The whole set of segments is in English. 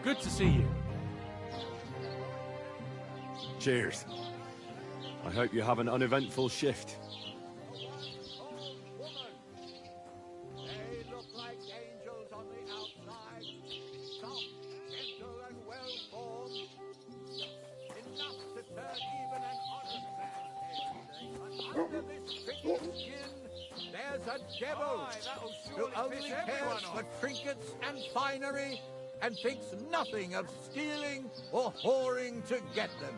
Good to see you. Cheers. I hope you have an uneventful shift. They look like angels on the outside, soft, gentle, and well-formed. Enough to turn even an honest man's head. But under this tricky skin, there's a devil who only cares for trinkets and finery and thinks nothing of stealing or whoring to get them.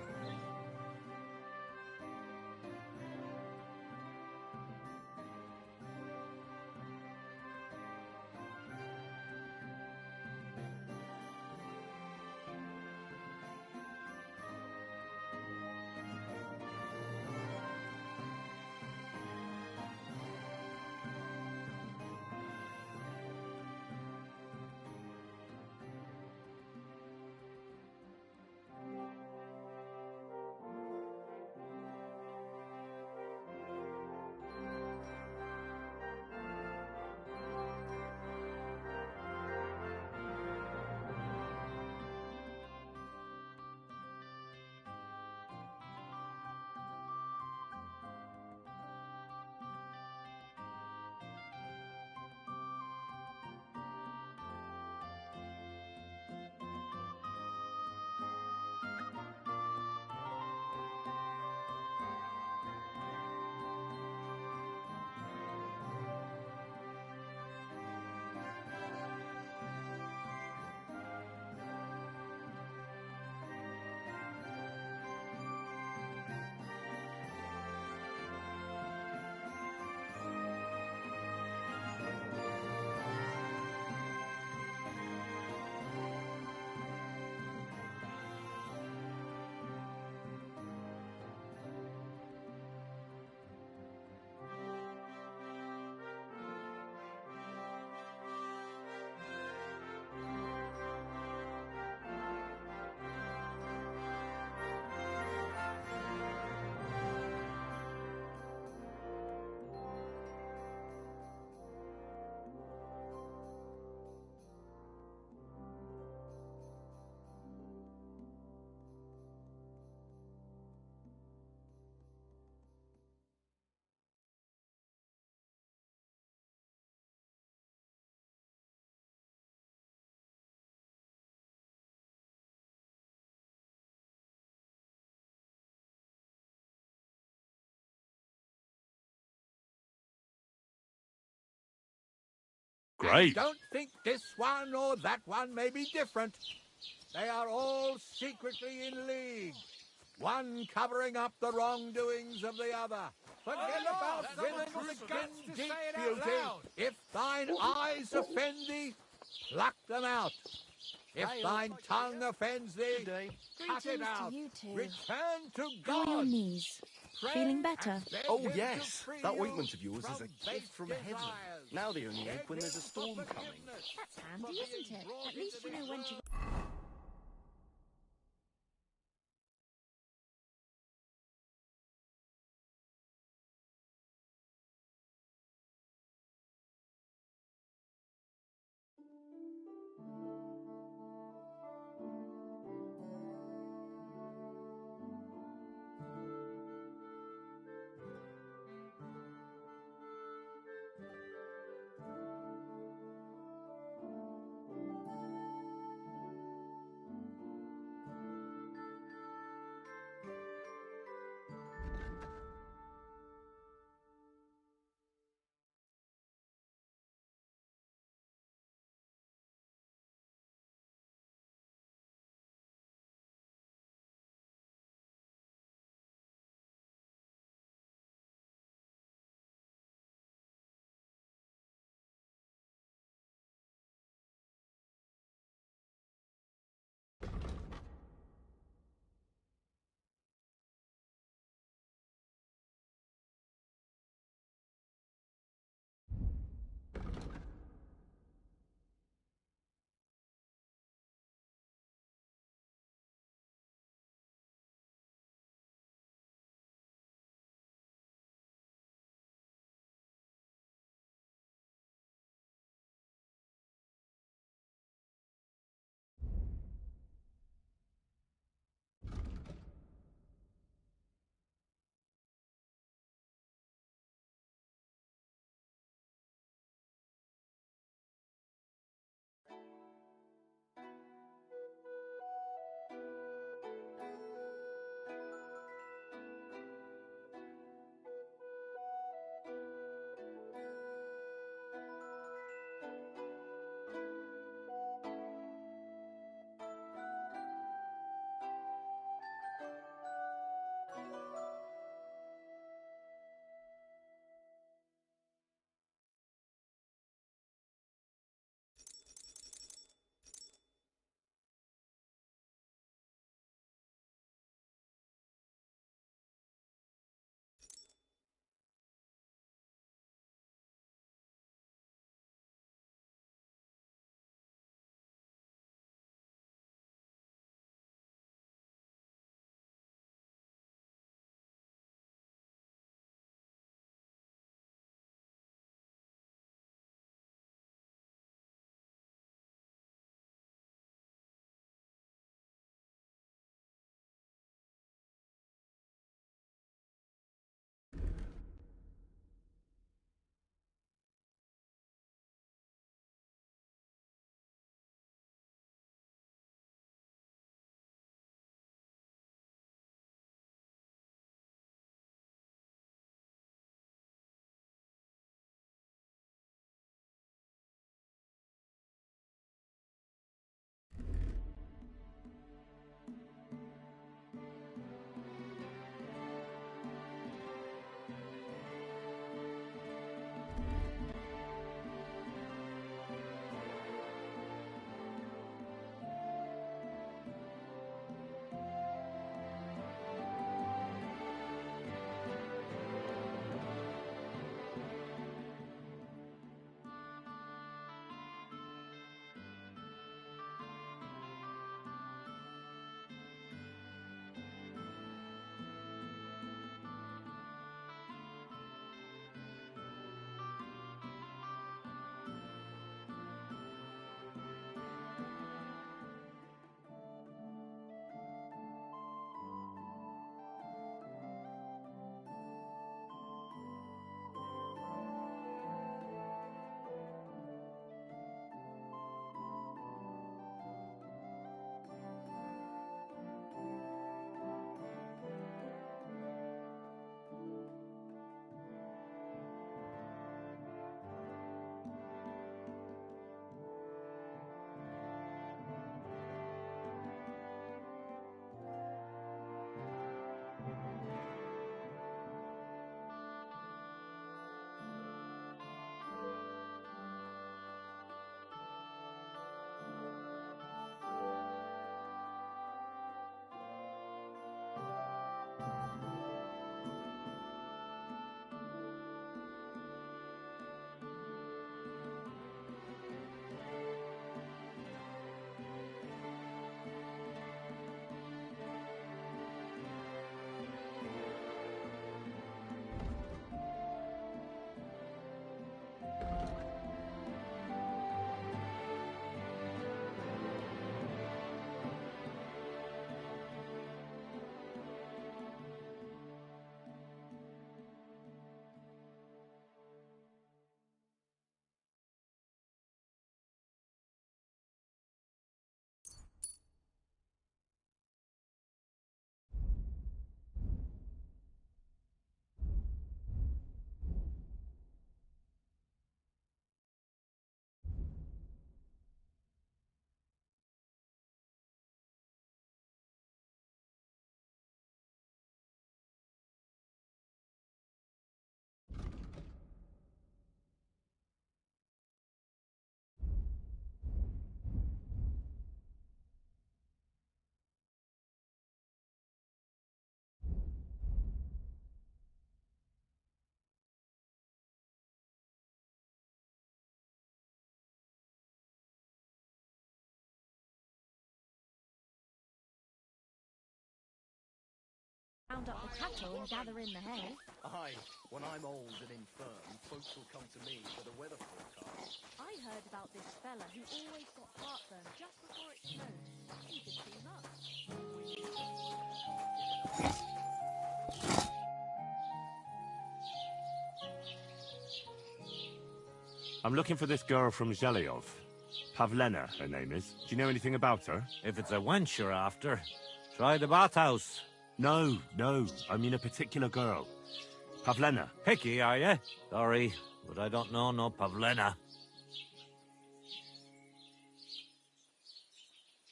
Great. Don't think this one or that one may be different. They are all secretly in league, one covering up the wrongdoings of the other. Forget about women with skin deep beauty. If thine eyes offend thee, pluck them out. If thine tongue offends thee, cut it Greetings out. to you two. Return to How are your God. knees? Pray Feeling better? and beg Oh him to yes, free that you ointment of yours is a from gift from base heaven. desires. Now they only ache when Beg there's a him for storm coming. forgiveness That's for handy, being isn't it? brought At least into you know this when to... world. round up the cattle and gather in the hay. Aye, when I'm old and infirm, folks will come to me for the weather forecast. I heard about this fella who always got heartburn just before it snowed. He could team up. I'm looking for this girl from Zhelyov. Pavlena, her name is. Do you know anything about her? If it's a wench you're after, try the bathhouse. No, I mean a particular girl. Pavlena. Picky, are you? Sorry, but I don't know no Pavlena.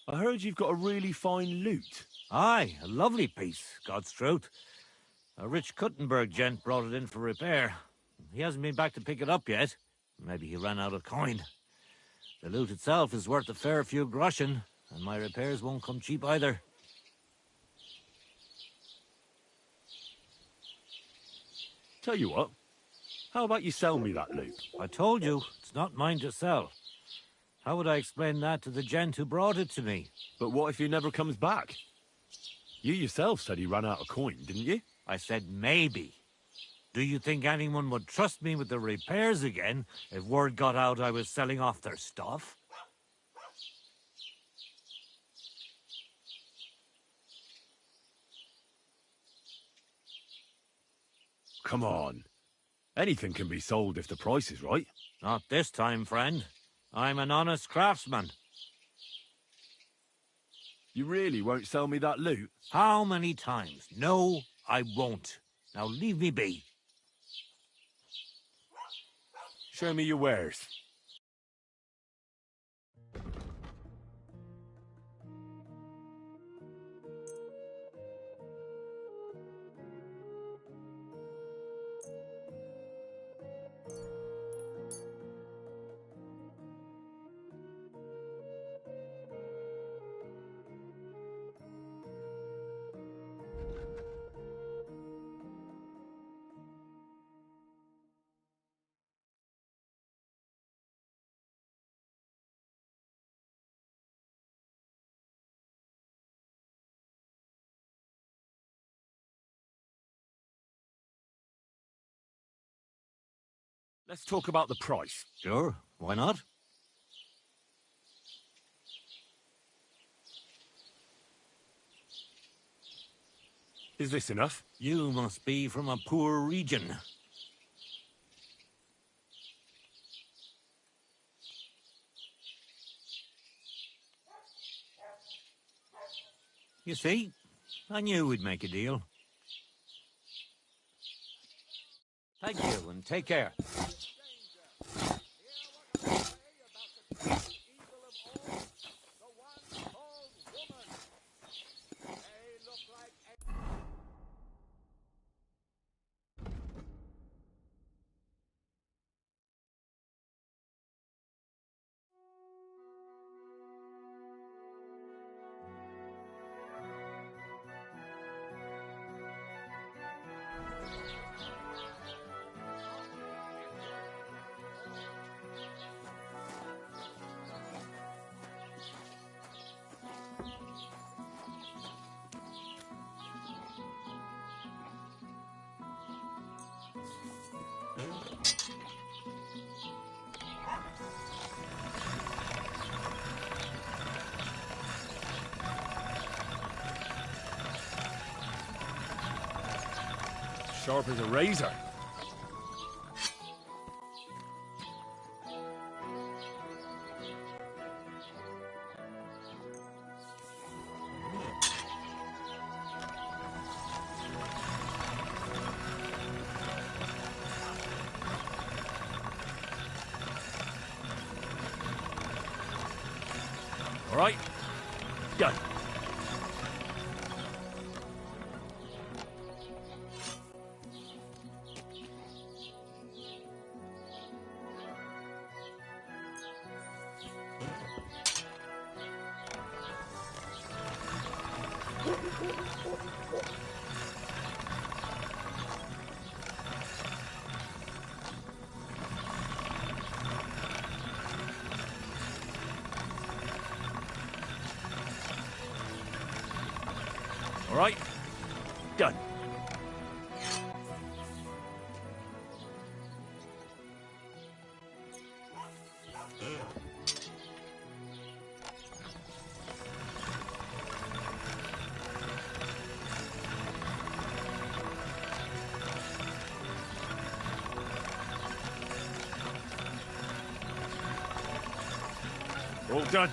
I heard you've got a really fine lute. Aye, a lovely piece, God's truth. A rich Kuttenberg gent brought it in for repair. He hasn't been back to pick it up yet. Maybe he ran out of coin. The lute itself is worth a fair few groschen, and my repairs won't come cheap either. Tell you what, how about you sell me that lute? I told you, it's not mine to sell. How would I explain that to the gent who brought it to me? But what if he never comes back? You yourself said he ran out of coin, didn't you? I said maybe. Do you think anyone would trust me with the repairs again if word got out I was selling off their stuff? Come on. Anything can be sold if the price is right. Not this time, friend. I'm an honest craftsman. You really won't sell me that lute? How many times? No, I won't. Now leave me be. Show me your wares. Let's talk about the price. Sure, why not? Is this enough? You must be from a poor region. You see, I knew we'd make a deal. Thank you, and take care. Sharp as a razor. All right, done. All right, done. All done.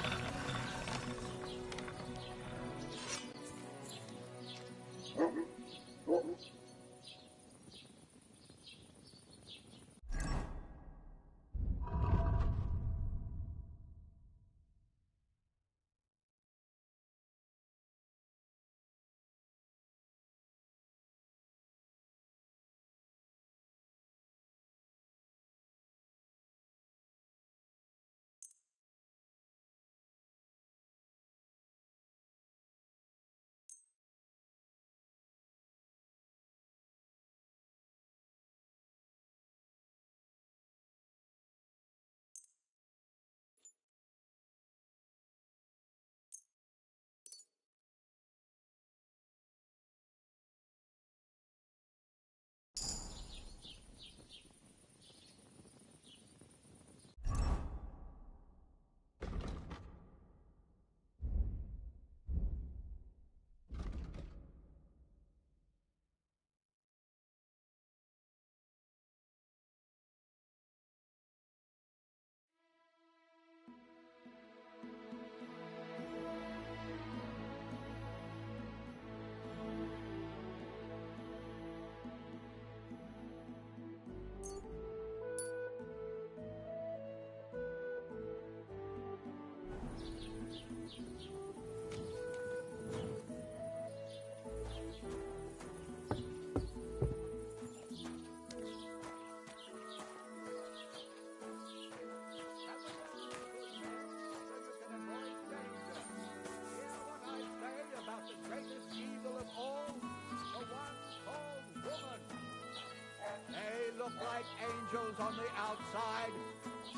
Like angels on the outside,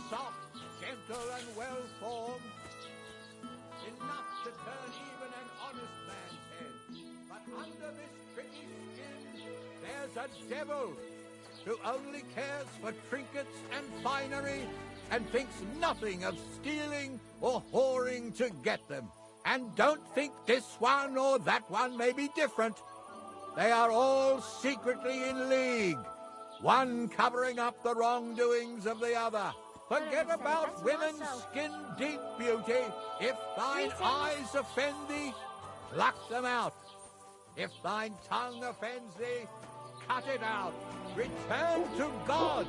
soft, gentle, and well-formed, enough to turn even an honest man's head. But under this pretty skin, there's a devil who only cares for trinkets and finery and thinks nothing of stealing or whoring to get them. And don't think this one or that one may be different. They are all secretly in league, one covering up the wrongdoings of the other. Forget about women's skin-deep beauty. If thine eyes offend thee, pluck them out. If thine tongue offends thee, cut it out. Return to God.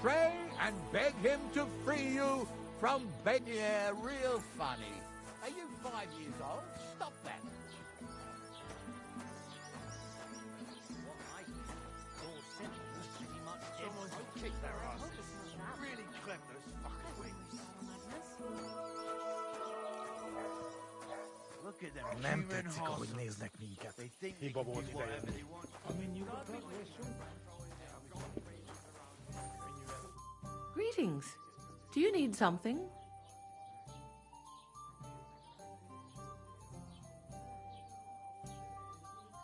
Pray and beg him to free you from begging. Yeah, real funny. Are you 5 years old? Stop that. Kick their asses. Really clever, those fucking wings. Look at them. Nem cheering tetszik, ahogy horses. néznek minket. They think they Hiba can volt do ideje. whatever they want. Greetings. Do you need something?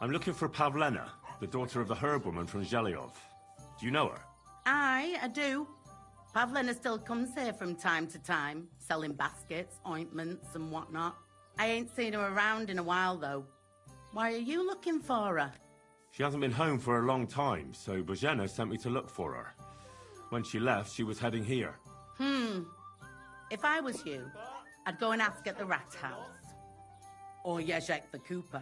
I'm looking for Pavlena, the daughter of the herb woman from Zhelyov. Do you know her? Aye, I do. Pavlina still comes here from time to time, selling baskets, ointments and whatnot. I ain't seen her around in a while, though. Why are you looking for her? She hasn't been home for a long time, so Bozhena sent me to look for her. When she left, she was heading here. If I was you, I'd go and ask at the rat house. Or Yezhek the Cooper.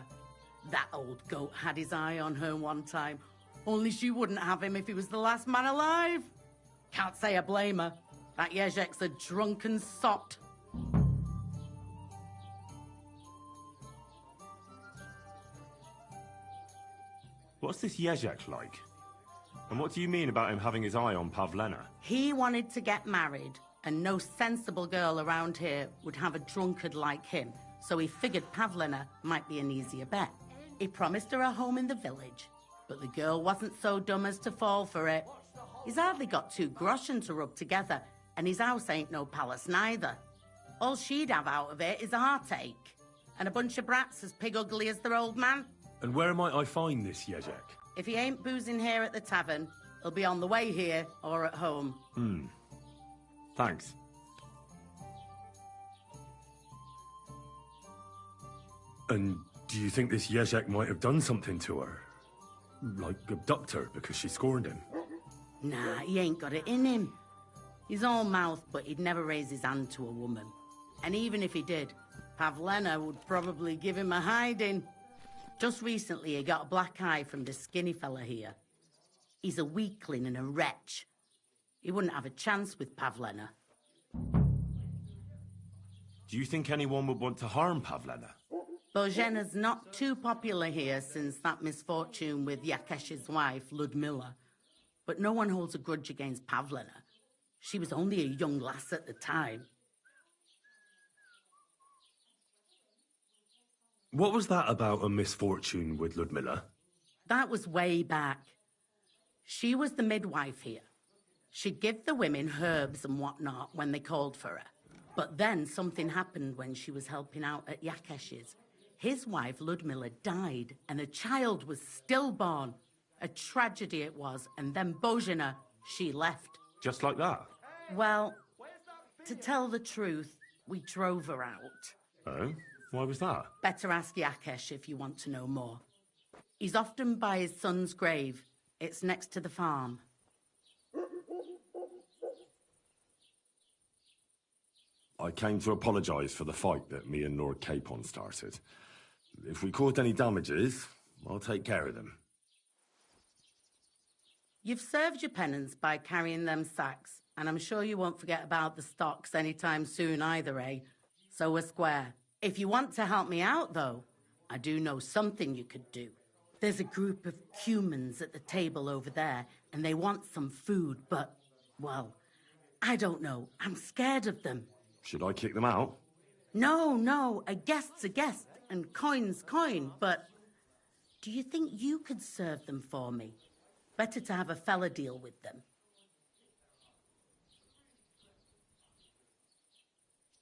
That old goat had his eye on her one time. Only she wouldn't have him if he was the last man alive. Can't say I blame her. That Yezhek's a drunken sot. What's this Yezhek like? And what do you mean about him having his eye on Pavlena? He wanted to get married, and no sensible girl around here would have a drunkard like him, so he figured Pavlina might be an easier bet. He promised her a home in the village, but the girl wasn't so dumb as to fall for it. He's hardly got 2 groschen to rub together, and his house ain't no palace neither. All she'd have out of it is a heartache, and a bunch of brats as pig ugly as their old man. And where might I find this Yezhek? If he ain't boozing here at the tavern, he'll be on the way here or at home. Thanks. And do you think this Yezhek might have done something to her? Like abduct her because she scorned him? Nah, he ain't got it in him. He's all mouth, but he'd never raise his hand to a woman. And even if he did, Pavlena would probably give him a hiding. Just recently, he got a black eye from the skinny fella here. He's a weakling and a wretch. He wouldn't have a chance with Pavlena. Do you think anyone would want to harm Pavlena? Božena's not too popular here since that misfortune with Yakesh's wife, Ludmilla. But no one holds a grudge against Pavlena. She was only a young lass at the time. What was that about a misfortune with Ludmilla? That was way back. She was the midwife here. She'd give the women herbs and whatnot when they called for her. But then something happened when she was helping out at Yakesh's. His wife, Ludmilla, died, and a child was stillborn. A tragedy it was, and then Božena, she left. Just like that? Well, to tell the truth, we drove her out. Oh? Why was that? Better ask Yakesh if you want to know more. He's often by his son's grave. It's next to the farm. I came to apologise for the fight that me and Lord Capon started. If we caused any damages, I'll take care of them. You've served your penance by carrying them sacks, and I'm sure you won't forget about the stocks anytime soon either, eh? So we're square. If you want to help me out, though, I do know something you could do. There's a group of humans at the table over there, and they want some food, but, well, I don't know. I'm scared of them. Should I kick them out? No, a guest's a guest, and coin's coin, but do you think you could serve them for me? Better to have a fella deal with them.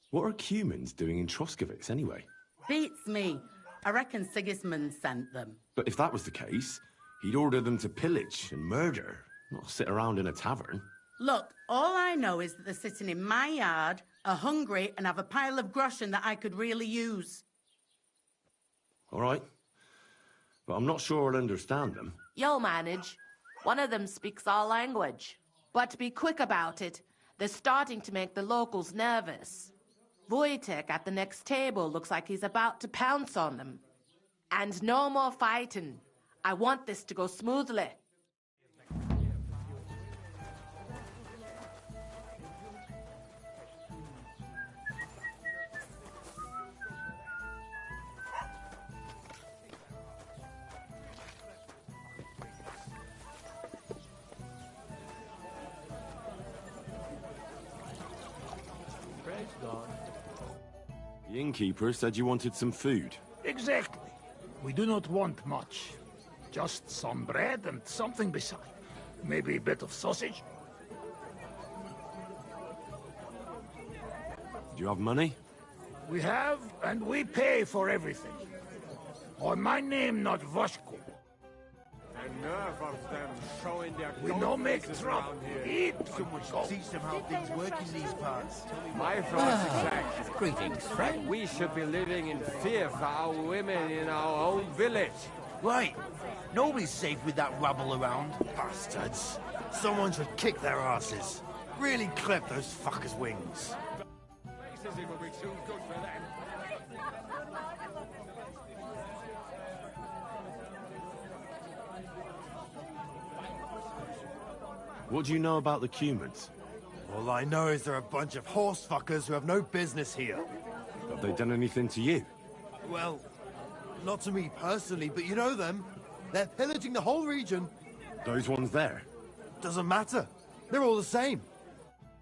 What are humans doing in Troskovitz, anyway? Beats me. I reckon Sigismund sent them. But if that was the case, he'd order them to pillage and murder, not sit around in a tavern. Look, all I know is that they're sitting in my yard, are hungry, and have a pile of groschen that I could really use. All right. But I'm not sure I'll understand them. You'll manage. One of them speaks our language. But be quick about it. They're starting to make the locals nervous. Wojtek at the next table looks like he's about to pounce on them. And no more fighting. I want this to go smoothly. Praise God. The innkeeper said you wanted some food. Exactly. We do not want much. Just some bread and something beside. Maybe a bit of sausage. Do you have money? We have, and we pay for everything. Or my name not Voshko. The nerve of them showing their We no make trouble. Eat and go. Teach them how things work in these parts. My thoughts exact. Greetings, friend. We should be living in fear for our women in our own village. Right. Nobody's safe with that rabble around. Bastards. Someone should kick their asses. Really clip those fuckers' wings. Racism will be too good for them. What do you know about the Cumans? All I know is they're a bunch of horse fuckers who have no business here. Have they done anything to you? Well, not to me personally, but you know them. They're pillaging the whole region. Those ones there? Doesn't matter. They're all the same.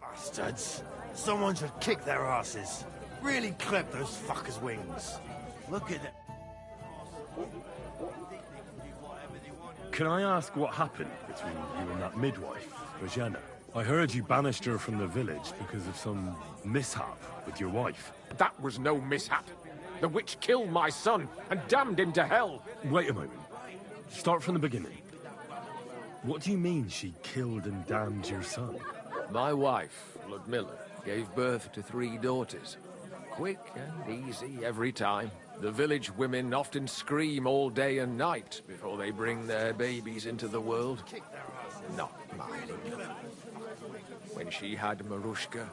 Bastards. Someone should kick their asses. Really clip those fuckers' wings. Look at it. Can I ask what happened between you and that midwife, Božena? I heard you banished her from the village because of some mishap with your wife. That was no mishap. The witch killed my son and damned him to hell. Wait a moment. Start from the beginning. What do you mean she killed and damned your son? My wife, Ludmilla, gave birth to 3 daughters. Quick and easy every time. The village women often scream all day and night before they bring their babies into the world. Not my Ludmilla. When she had Marushka,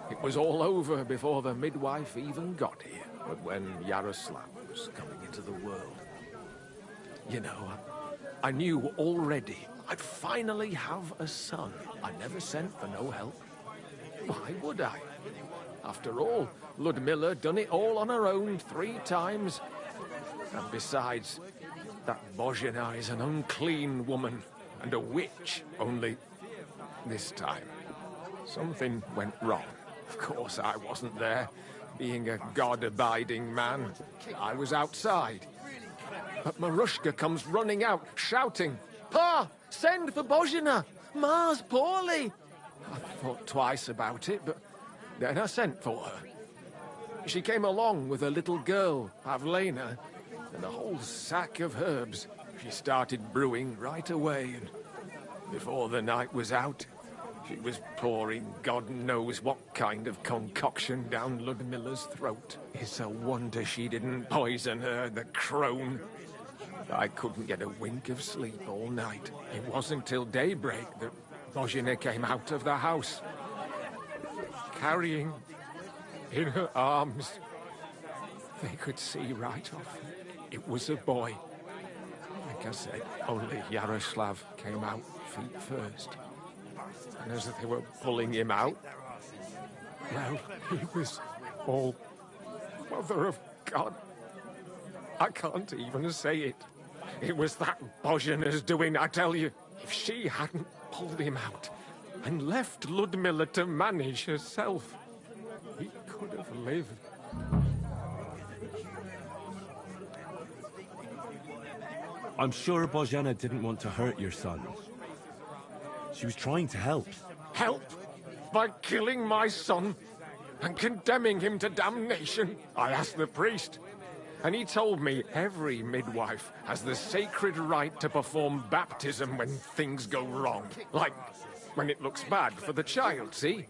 It was all over before the midwife even got here. But when Yaroslav was coming into the world, you know, I knew already I'd finally have a son. I never sent for no help. Why would I? After all, Ludmilla done it all on her own 3 times. And besides, that Bozhina is an unclean woman and a witch, only this time something went wrong. Of course, I wasn't there. Being a God-abiding man, I was outside. But Marushka comes running out, shouting, "Pa, send for Bozhina! Ma's poorly!" I thought twice about it, but then I sent for her. She came along with a little girl, Pavlena, and a whole sack of herbs. She started brewing right away, and before the night was out, she was pouring God knows what kind of concoction down Ludmilla's throat. It's a wonder she didn't poison her, the crone. I couldn't get a wink of sleep all night. It wasn't till daybreak that Bozhina came out of the house, carrying in her arms. They could see right off. It was a boy. Like I said, only Yaroslav came out feet first. And as they were pulling him out, well, he was all Mother of God. I can't even say it. It was that Bozhina's doing, I tell you. If she hadn't pulled him out and left Ludmilla to manage herself, he could have lived. I'm sure Bozhena didn't want to hurt your son. She was trying to help. Help? By killing my son and condemning him to damnation? I asked the priest, and he told me every midwife has the sacred right to perform baptism when things go wrong. Like when it looks bad for the child, see?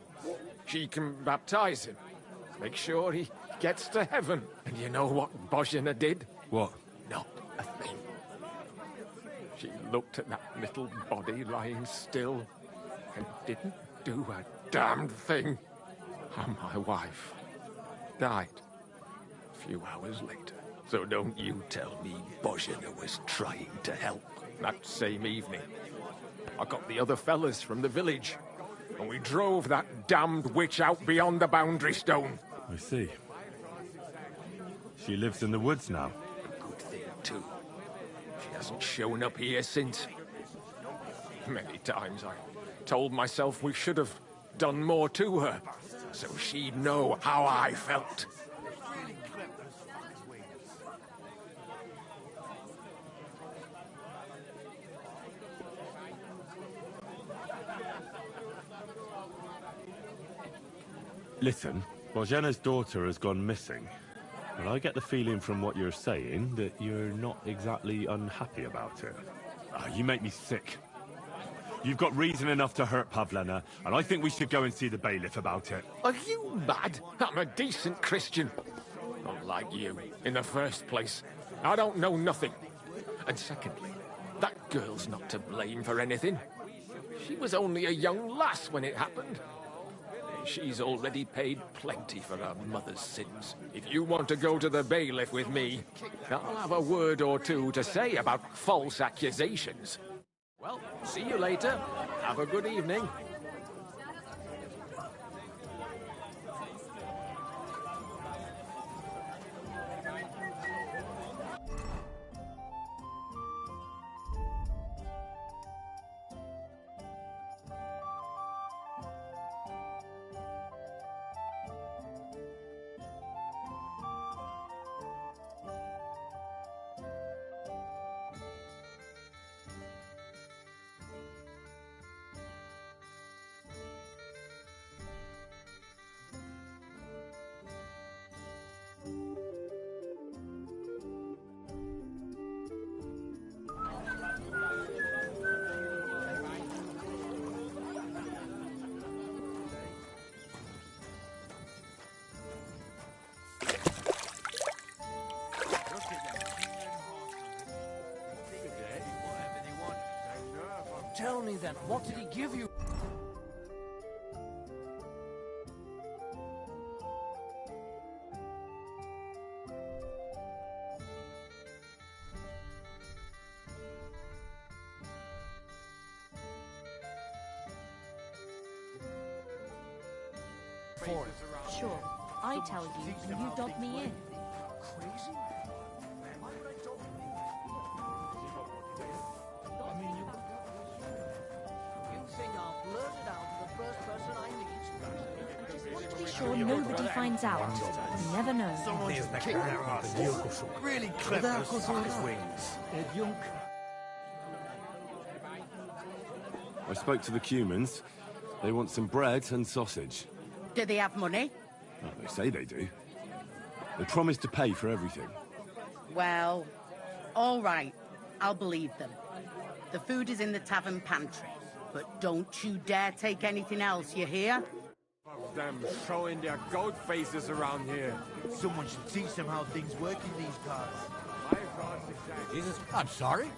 She can baptize him, make sure he gets to heaven. And you know what Bozhina did? What? Not a thing. She looked at that little body lying still and didn't do a damned thing. And my wife died a few hours later. So don't you tell me Bozhina was trying to help. That same evening, I got the other fellas from the village, and we drove that damned witch out beyond the boundary stone. I see. She lives in the woods now. A good thing, too. She hasn't shown up here since. Many times I told myself we should have done more to her, so she'd know how I felt. Listen, Bozhena's daughter has gone missing. But I get the feeling from what you're saying that you're not exactly unhappy about it. You make me sick. You've got reason enough to hurt Pavlena, and I think we should go and see the bailiff about it. Are you mad? I'm a decent Christian. Not like you, in the first place. I don't know nothing. And secondly, that girl's not to blame for anything. She was only a young lass when it happened. She's already paid plenty for her mother's sins. If you want to go to the bailiff with me, I'll have a word or two to say about false accusations. Well, see you later. Have a good evening. Tell me then, what did he give you? for it. Sure, I tell you, and you dob me in. Crazy? Why would I dog you think I'll blurt it out to the first person I meet? I just want to be sure nobody finds out. You never know. Someone just kicked their asses. Really clipped those fuckers' wings. I spoke to the Cumans. They want some bread and sausage. Do they have money? Well, they say they do. They promised to pay for everything. Well, all right. I'll believe them. The food is in the tavern pantry. But don't you dare take anything else, you hear? Them showing their goat faces around here. Someone should teach them how things work in these parts. Jesus, I'm sorry.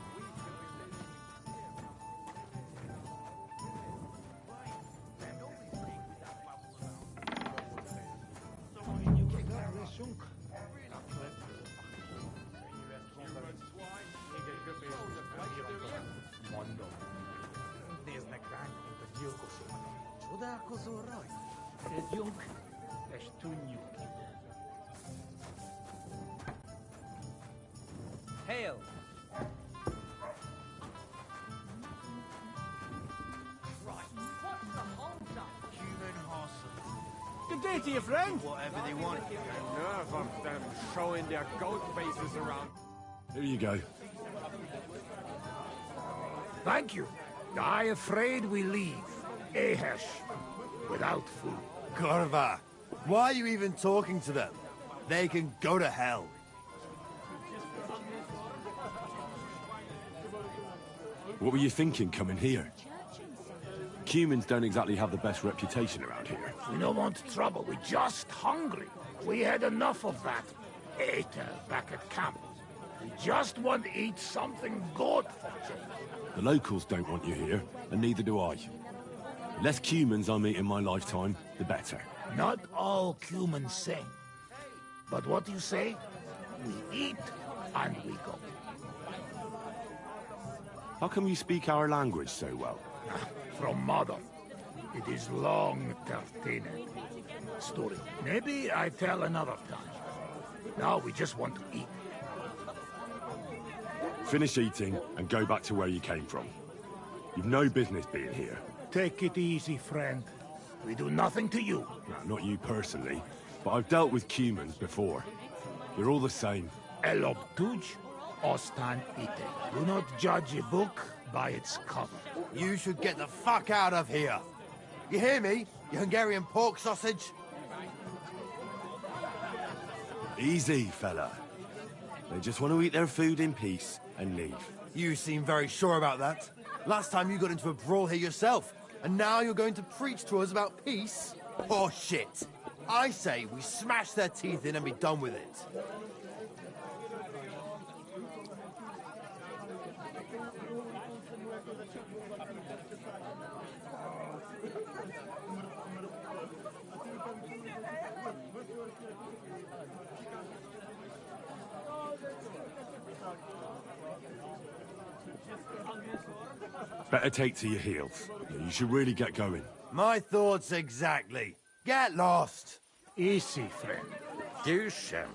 Hail! Human horses. Good day to you, friend. Whatever they want. The nerve of them showing their goat faces around. Here you go. Thank you. I afraid we leave. Ahesh. Without food. Korva, why are you even talking to them? They can go to hell. What were you thinking coming here? Cumans don't exactly have the best reputation around here. We don't want trouble. We're just hungry. We had enough of that. Later, back at camp. We just want to eat something good for change. The locals don't want you here, and neither do I. The less Cumans I meet in my lifetime, the better. Not all humans sing. But what you say? We eat and we go. How come you speak our language so well? From mother. It is long, Tartine. Story. Maybe I tell another time. Now we just want to eat. Finish eating and go back to where you came from. You've no business being here. Take it easy, friend. We do nothing to you. No, not you personally, but I've dealt with Cumans before. You're all the same. El obtuj, ostan ite. Do not judge a book by its cover. You should get the fuck out of here. You hear me, you Hungarian pork sausage? Easy, fella. They just want to eat their food in peace and leave. You seem very sure about that. Last time you got into a brawl here yourself, and now you're going to preach to us about peace? Oh shit. I say we smash their teeth in and be done with it. Better take to your heels. You should really get going. My thoughts exactly. Get lost. Easy, friend. Do so.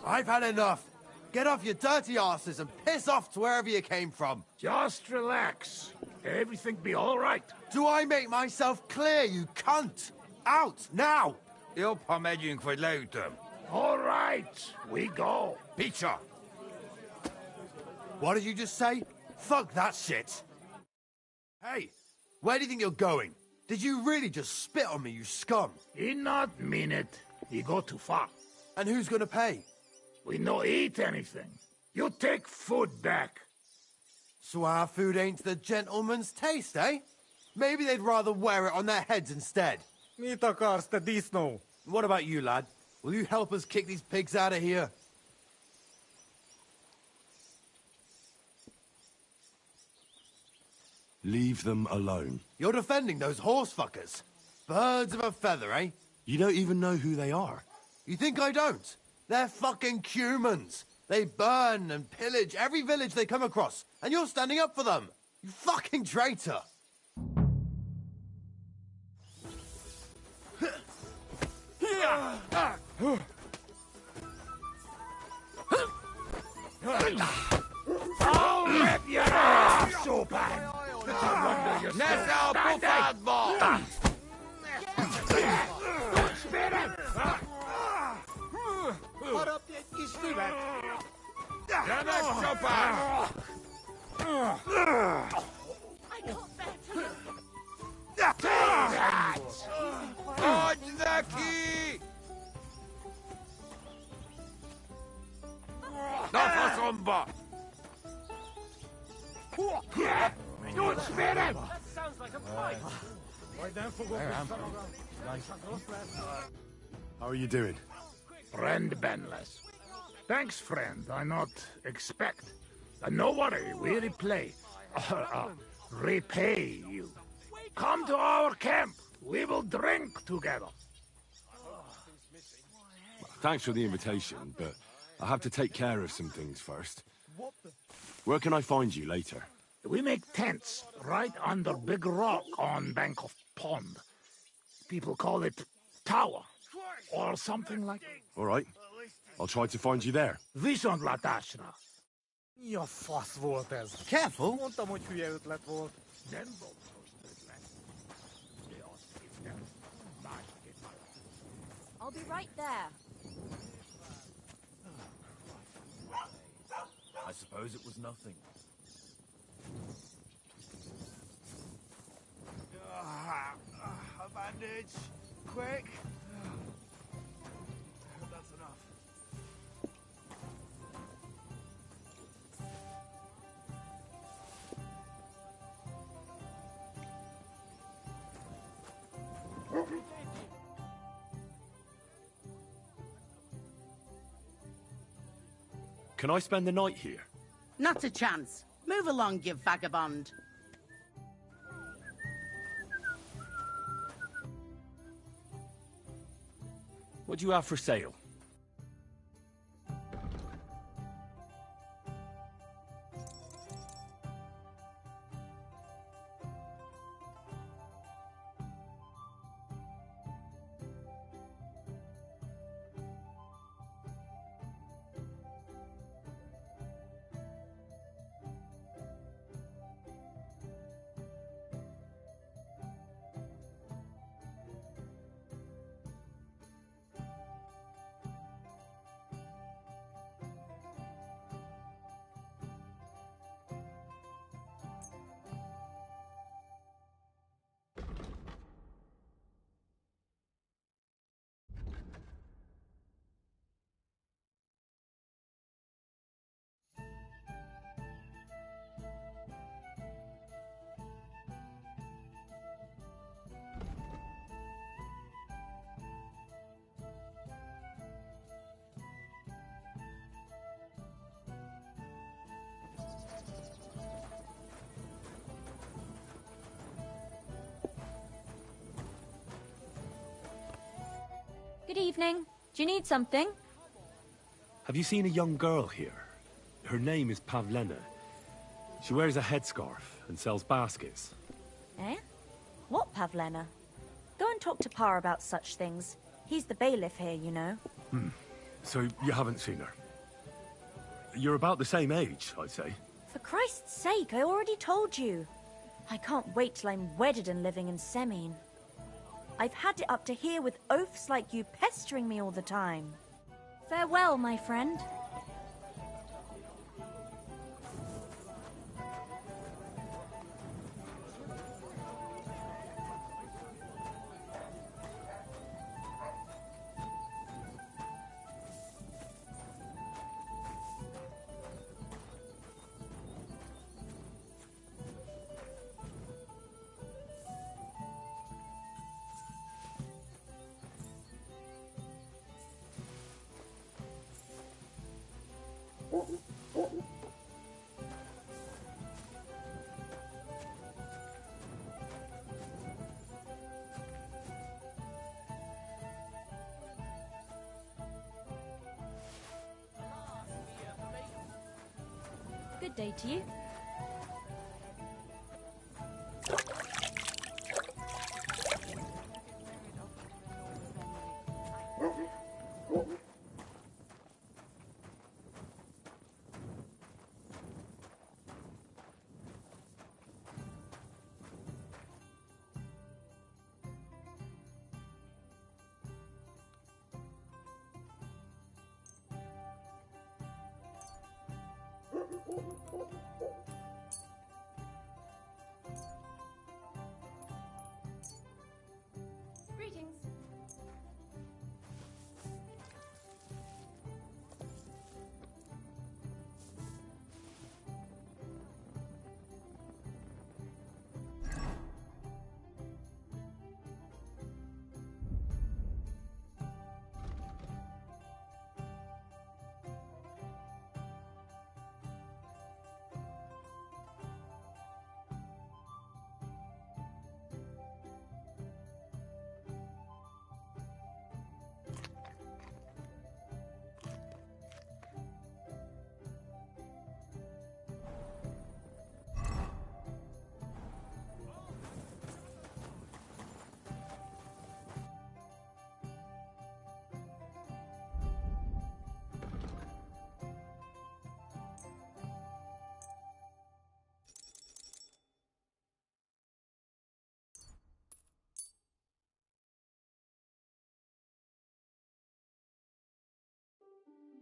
I've had enough. Get off your dirty asses and piss off to wherever you came from. Just relax. Everything be all right. Do I make myself clear, you cunt? Out, now! Jobb har megyünk, vagy leütöm. All right, we go. Picsa! What did you just say? Fuck that shit. Hey, where do you think you're going? Did you really just spit on me, you scum? He not mean it. He go too far. And who's gonna pay? We no eat anything. You take food back. So our food ain't the gentleman's taste, eh? Maybe they'd rather wear it on their heads instead. What about you, lad? Will you help us kick these pigs out of here? Leave them alone. You're defending those horse fuckers. Birds of a feather, eh? You don't even know who they are. You think I don't? They're fucking humans. They burn and pillage every village they come across, and you're standing up for them. You fucking traitor. I'll rip your ass open! It's a wonder you're still standing! Don't spit it! Harap egy kis füvet! Gyermek, csapás! Adj neki! Na faszomba! Don't spit it! How are you doing? Friend Benless. Thanks, friend. I not expect. No worry, we repay you. Come to our camp. We will drink together. Thanks for the invitation, but I have to take care of some things first. Where can I find you later? We make tents right under big rock on bank of pond. People call it tower or something like that. All right. I'll try to find you there. Viszont látásra. Mi a fasz volt ez? Careful. Mondtam, hogy hülye ötlet volt. Nem volt ötlet. De azt hittem, másképp. I'll be right there. I suppose it was nothing. A bandage. Quick. That's enough. Can I spend the night here? Not a chance. Move along, you vagabond. What do you have for sale? Good evening. Do you need something? Have you seen a young girl here? Her name is Pavlena. She wears a headscarf and sells baskets. Eh? What Pavlena? Go and talk to Pa about such things. He's the bailiff here, you know. So you haven't seen her? You're about the same age, I'd say. For Christ's sake, I already told you. I can't wait till I'm wedded and living in Semine. I've had it up to here with oafs like you pestering me all the time. Farewell, my friend. Good day to you. Greetings.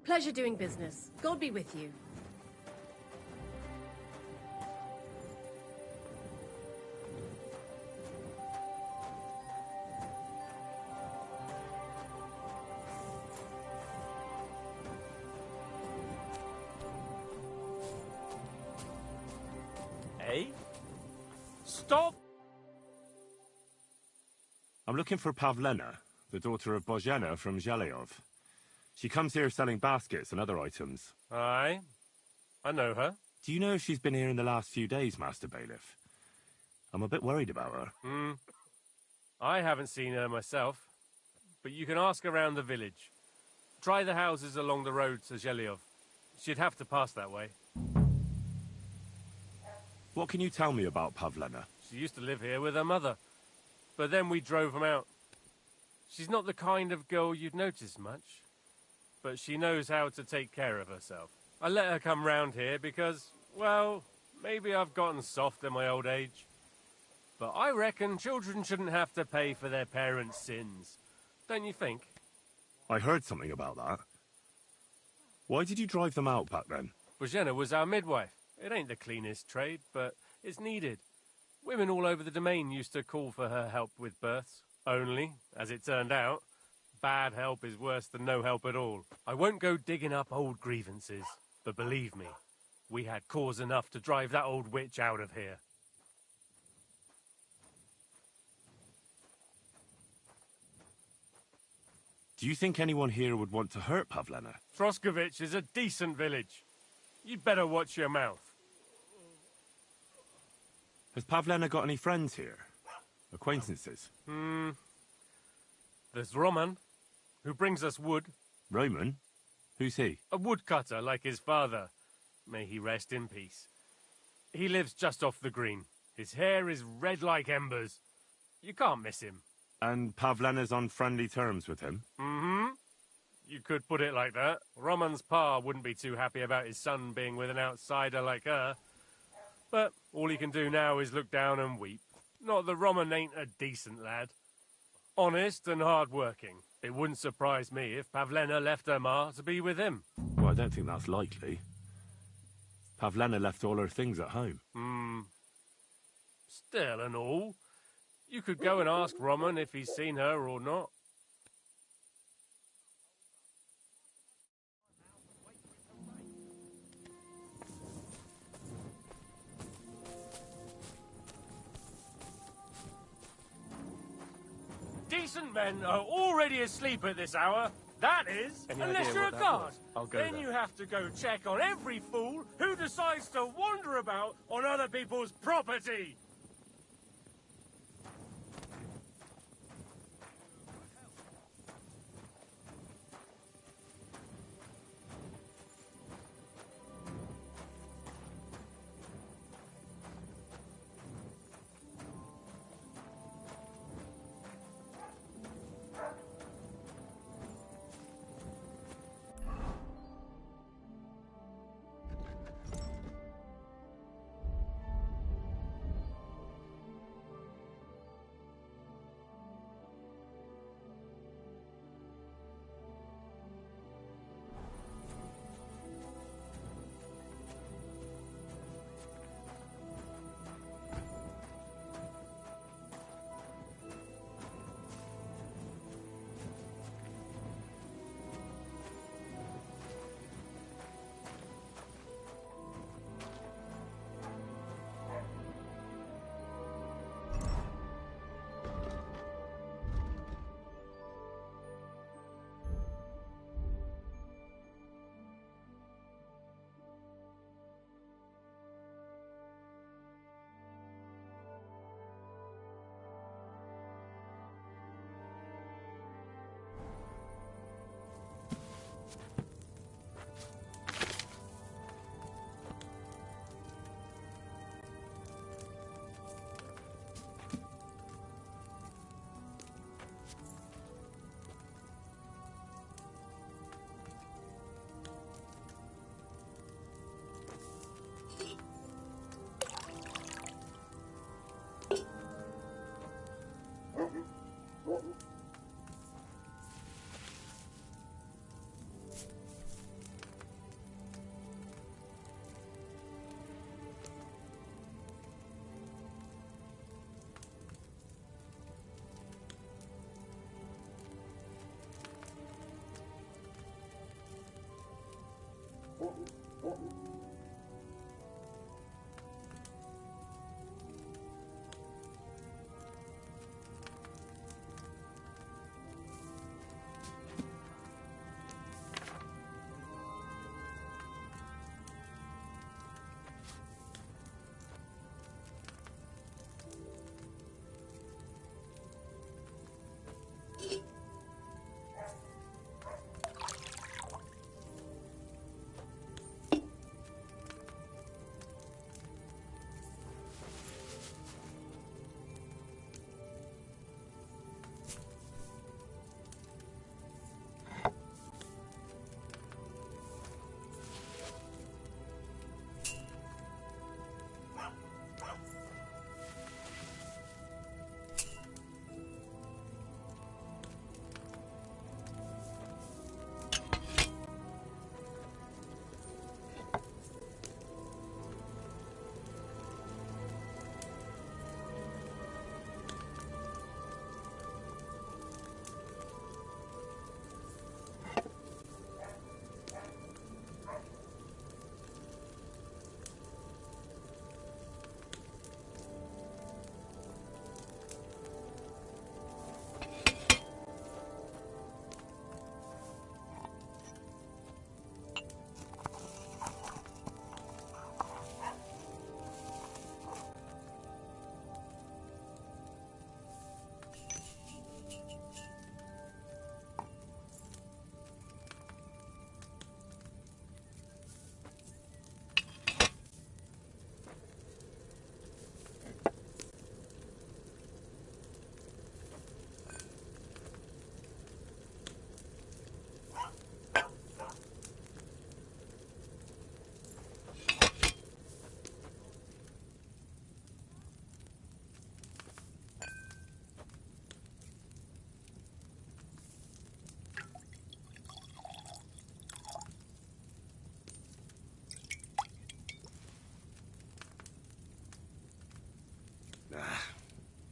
Pleasure doing business. God be with you. Eh? Stop! I'm looking for Pavlena, the daughter of Bozhena from Zhelyov. She comes here selling baskets and other items. Aye. I know her. Do you know if she's been here in the last few days, Master Bailiff? I'm a bit worried about her. I haven't seen her myself, but you can ask around the village. Try the houses along the road to Zhelyov. She'd have to pass that way. What can you tell me about Pavlena? She used to live here with her mother, but then we drove them out. She's not the kind of girl you'd notice much, but she knows how to take care of herself. I let her come round here because, well, maybe I've gotten soft in my old age. But I reckon children shouldn't have to pay for their parents' sins. Don't you think? I heard something about that. Why did you drive them out back then? Bozhena was our midwife. It ain't the cleanest trade, but it's needed. Women all over the domain used to call for her help with births. Only, as it turned out, bad help is worse than no help at all. I won't go digging up old grievances, but believe me, we had cause enough to drive that old witch out of here. Do you think anyone here would want to hurt Pavlena? Troskovich is a decent village. You'd better watch your mouth. Has Pavlena got any friends here? Acquaintances? There's Roman, who brings us wood. Roman? Who's he? A woodcutter like his father. May he rest in peace. He lives just off the green. His hair is red like embers. You can't miss him. And Pavlena's on friendly terms with him? You could put it like that. Roman's pa wouldn't be too happy about his son being with an outsider like her. But all he can do now is look down and weep. Not that Roman ain't a decent lad. Honest and hard-working. It wouldn't surprise me if Pavlena left her ma to be with him. Well, I don't think that's likely. Pavlena left all her things at home. Still and all, you could go and ask Roman if he's seen her or not. Decent men are already asleep at this hour. That is, unless you're a guard. Then you have to go check on every fool who decides to wander about on other people's property.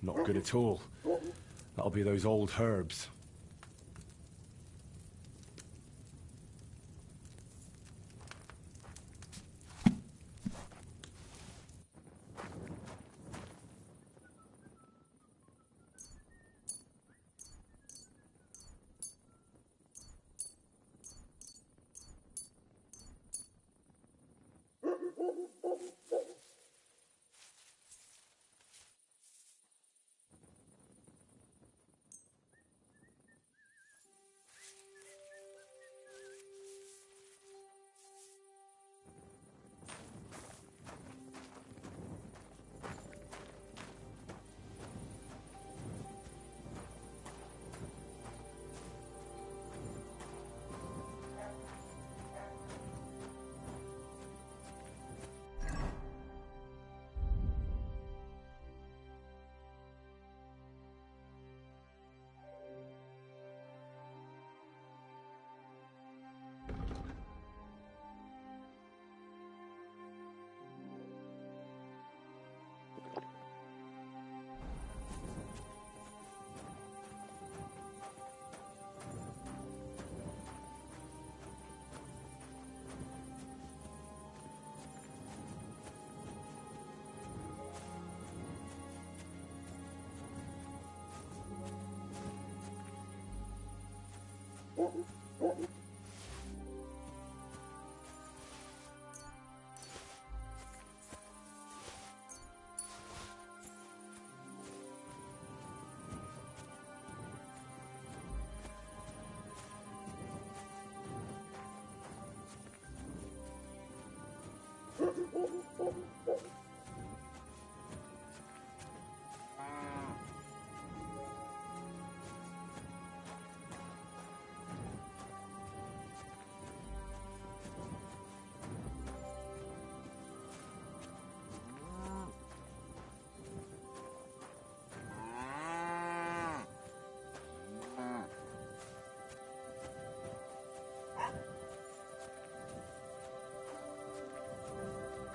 Not good at all. That'll be those old herbs.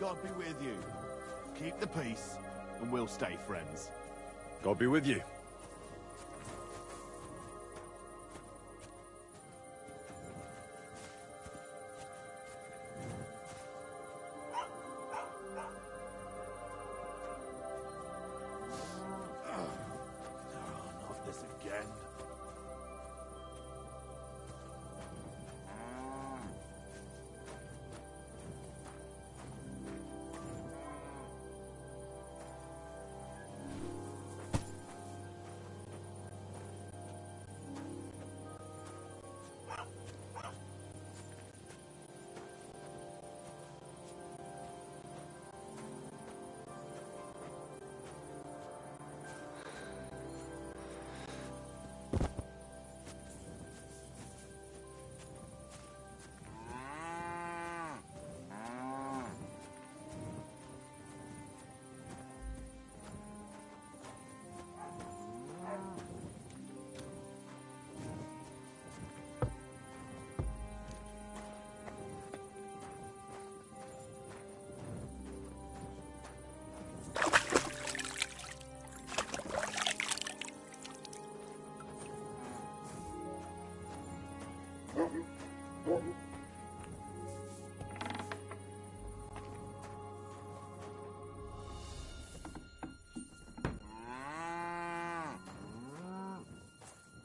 God be with you. Keep the peace, and we'll stay friends. God be with you. Not this again.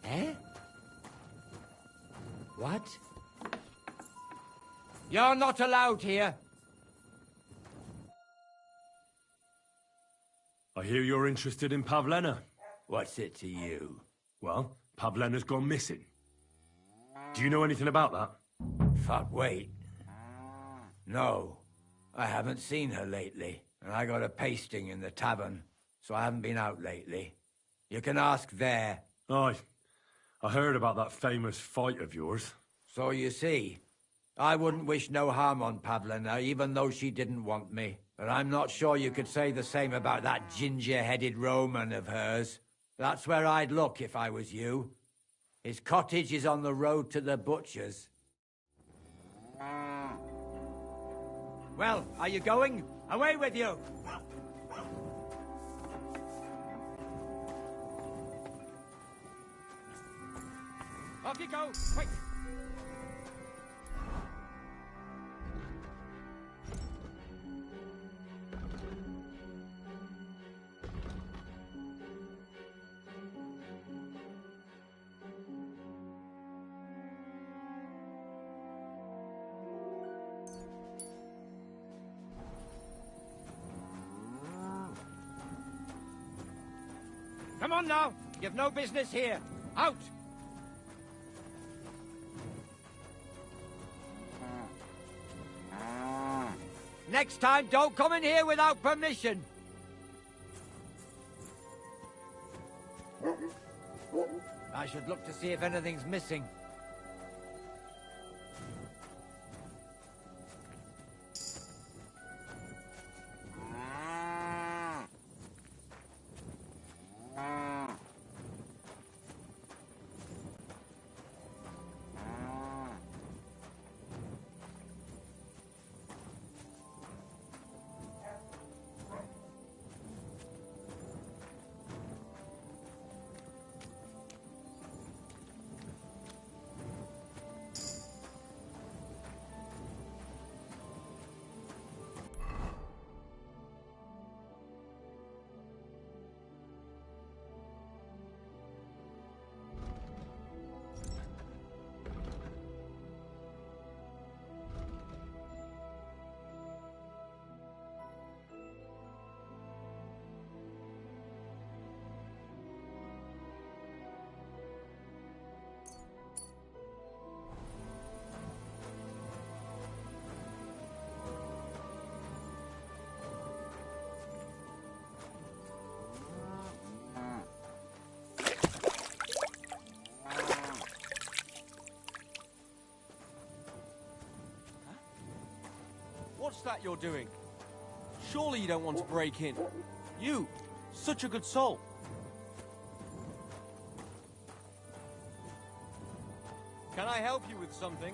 Eh? What? You're not allowed here. I hear you're interested in Pavlena. What's it to you? Well, Pavlena's gone missing. Do you know anything about that? Fuck, wait. No, I haven't seen her lately. And I got a pasting in the tavern, so I haven't been out lately. You can ask there. Aye. I heard about that famous fight of yours. So you see, I wouldn't wish no harm on Pavlena, even though she didn't want me. But I'm not sure you could say the same about that ginger-headed Roman of hers. That's where I'd look if I was you. His cottage is on the road to the butcher's. Well, are you going? Away with you! Off you go! Quick! Come on now! You've no business here! Out! Next time, don't come in here without permission! I should look to see if anything's missing. What's that you're doing? Surely you don't want to break in. You, such a good soul. Can I help you with something?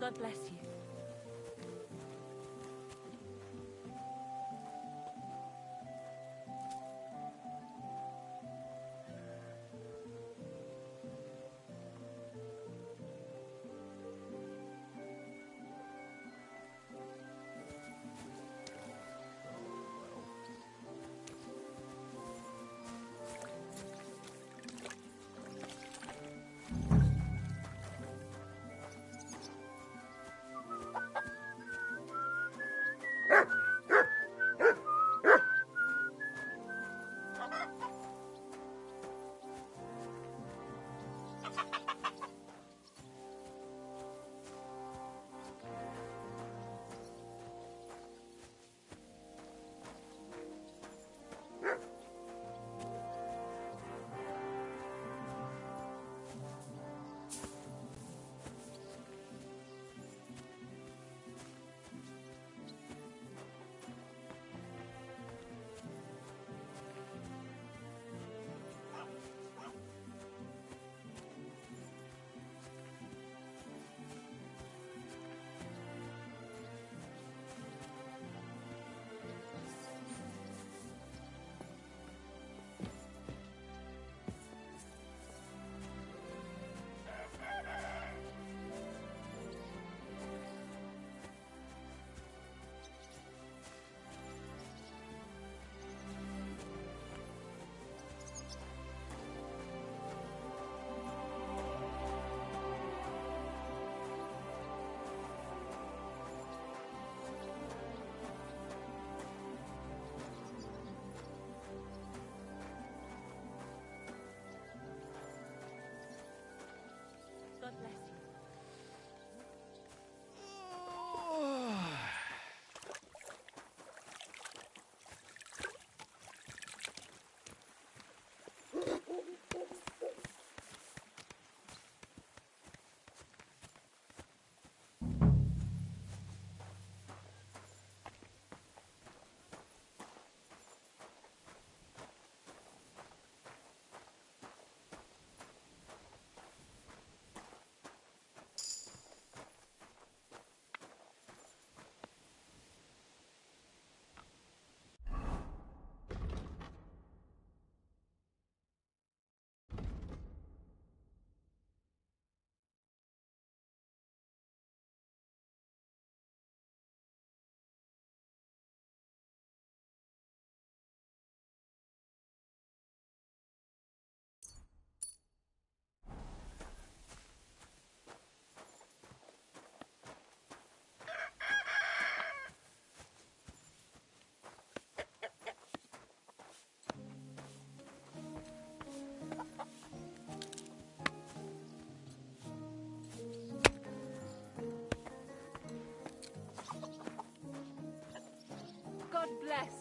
God bless you. God bless you. God bless.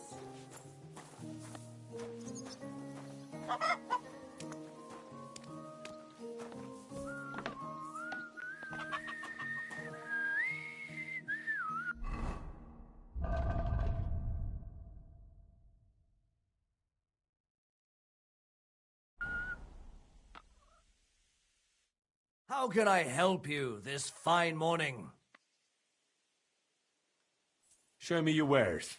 How can I help you this fine morning? Show me your wares.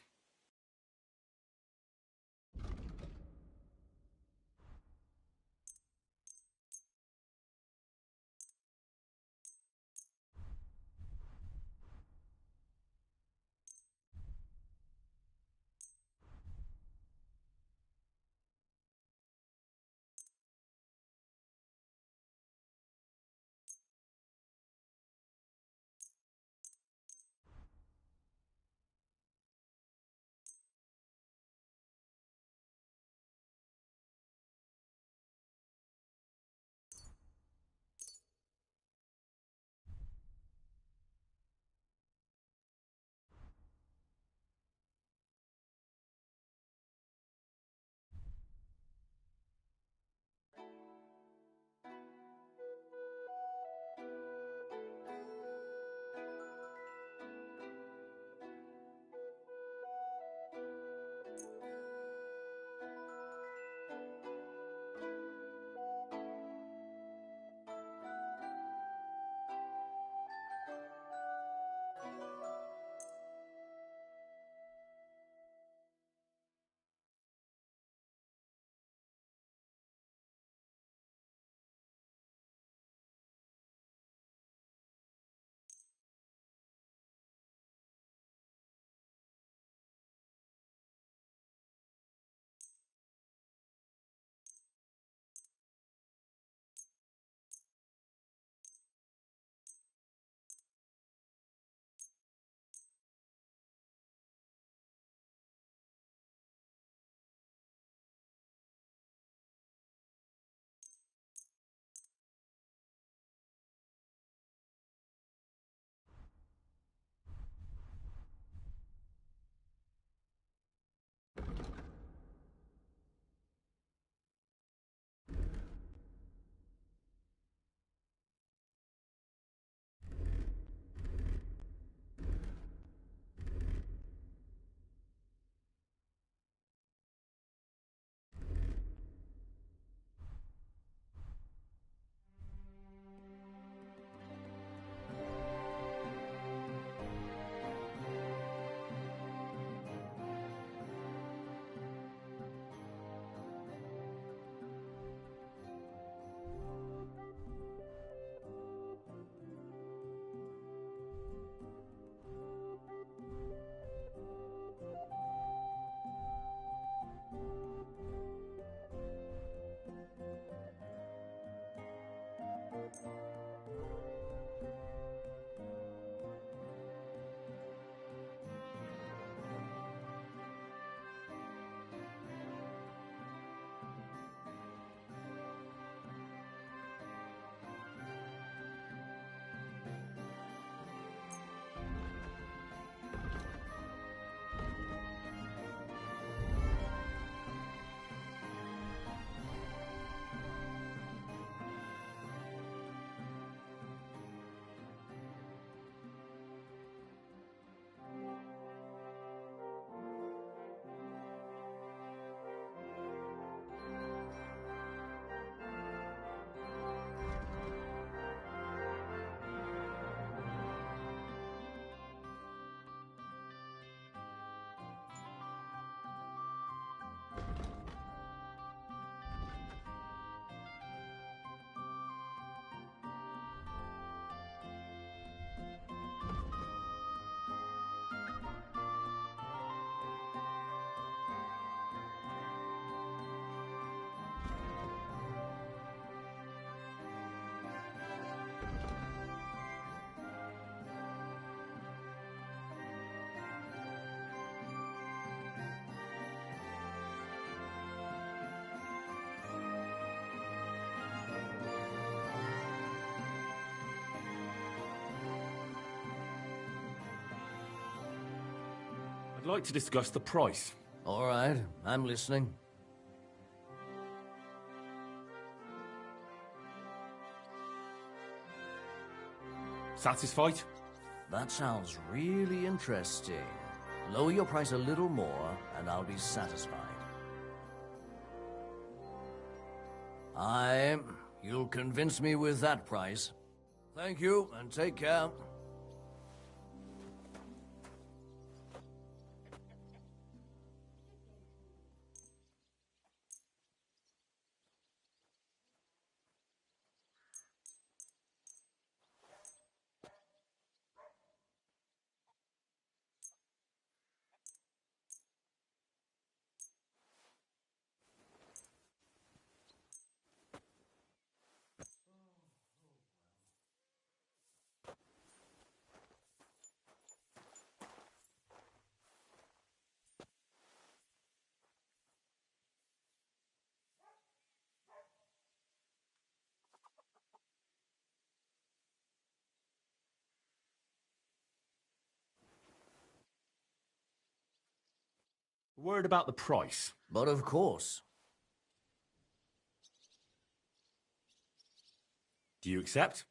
like to discuss the price. All right, I'm listening. Satisfied? That sounds really interesting. Lower your price a little more, and I'll be satisfied. You'll convince me with that price. Thank you, and take care. A word about the price. But of course. Do you accept?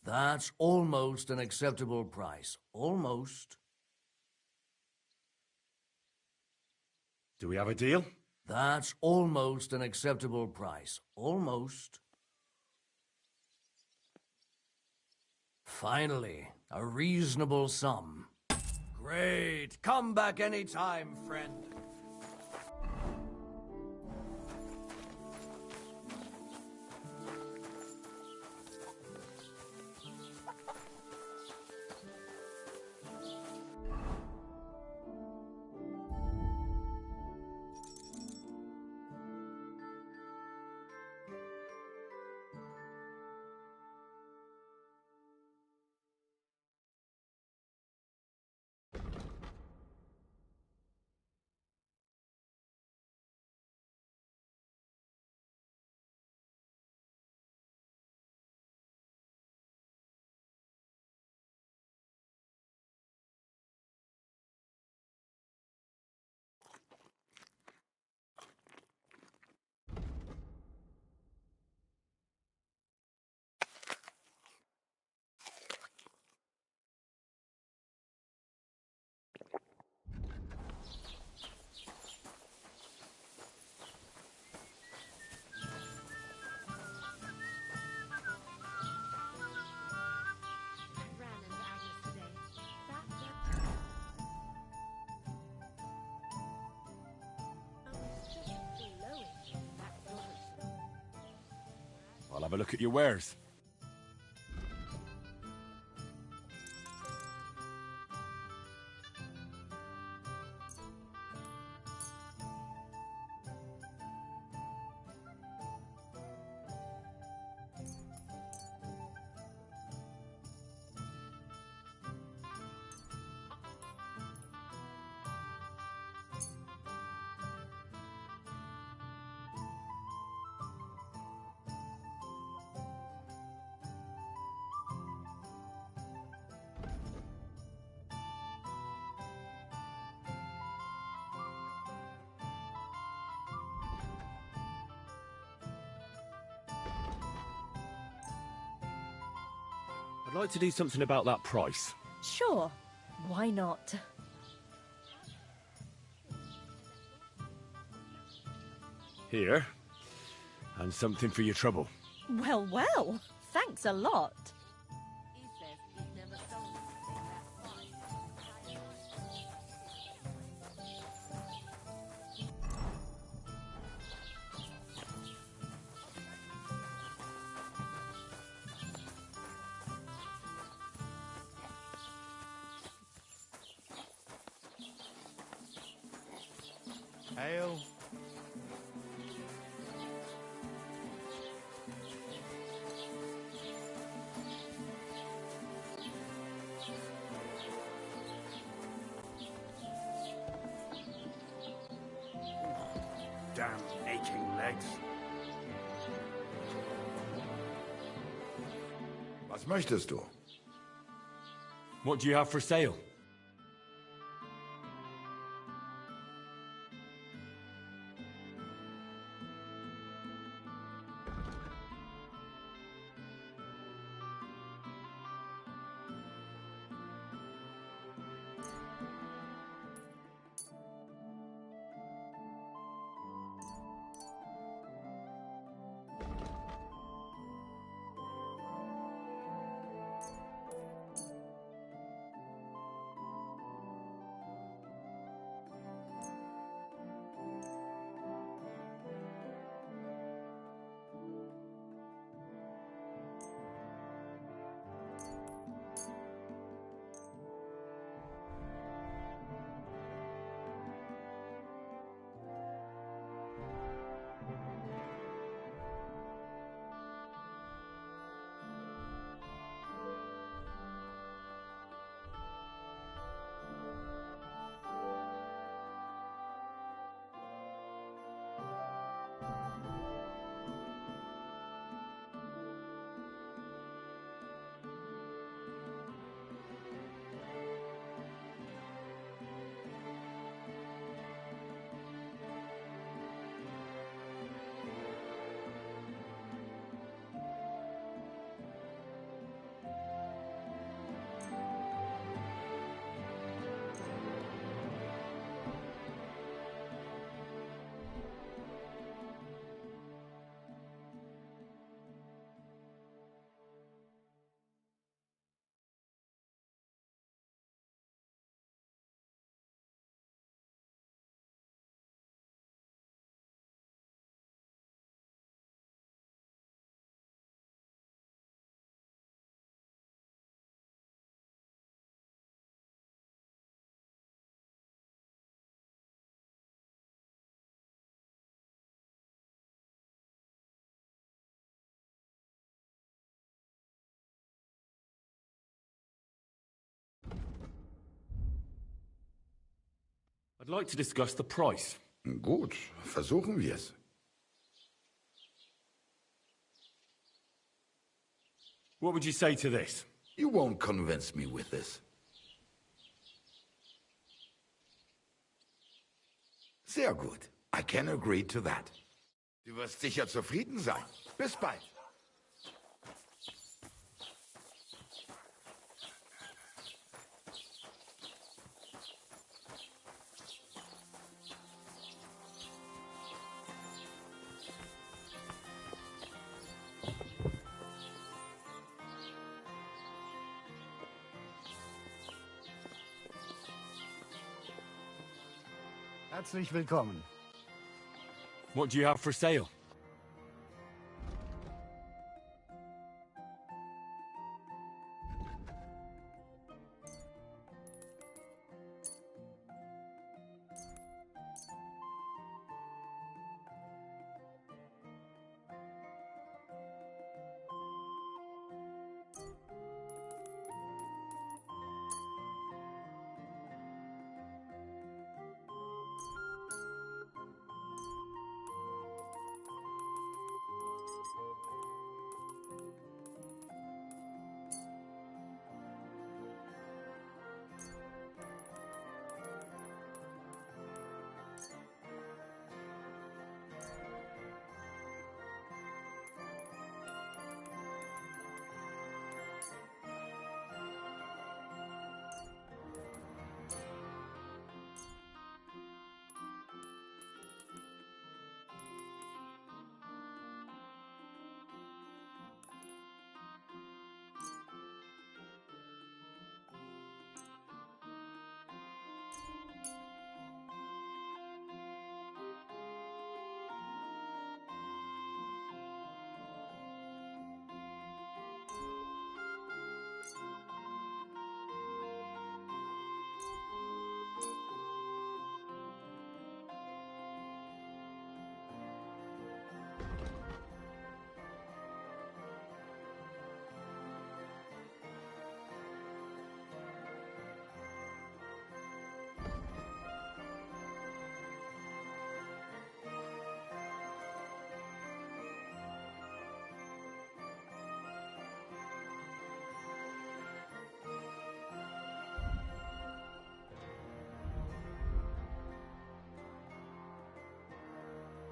That's almost an acceptable price. Almost. Do we have a deal? That's almost an acceptable price. Almost. Finally, a reasonable sum. Great. Come back anytime, friend. I'll have a look at your wares. I'd like to do something about that price. Sure. Why not? Here. And something for your trouble. Well, well. Thanks a lot. Ale. Damn aching legs. Was möchtest du? What do you have for sale? I'd like to discuss the price. Gut, versuchen wir's. What would you say to this? You won't convince me with this. Sehr gut. I can agree to that. Du wirst sicher zufrieden sein. Bis bald. Herzlich willkommen. What do you have for sale?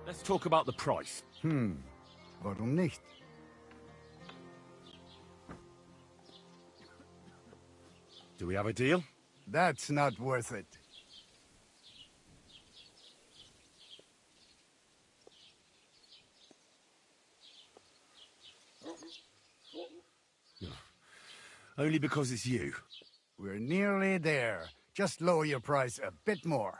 Let's talk about the price. Warum nicht? Do we have a deal? That's not worth it. Only because it's you. We're nearly there. Just lower your price a bit more.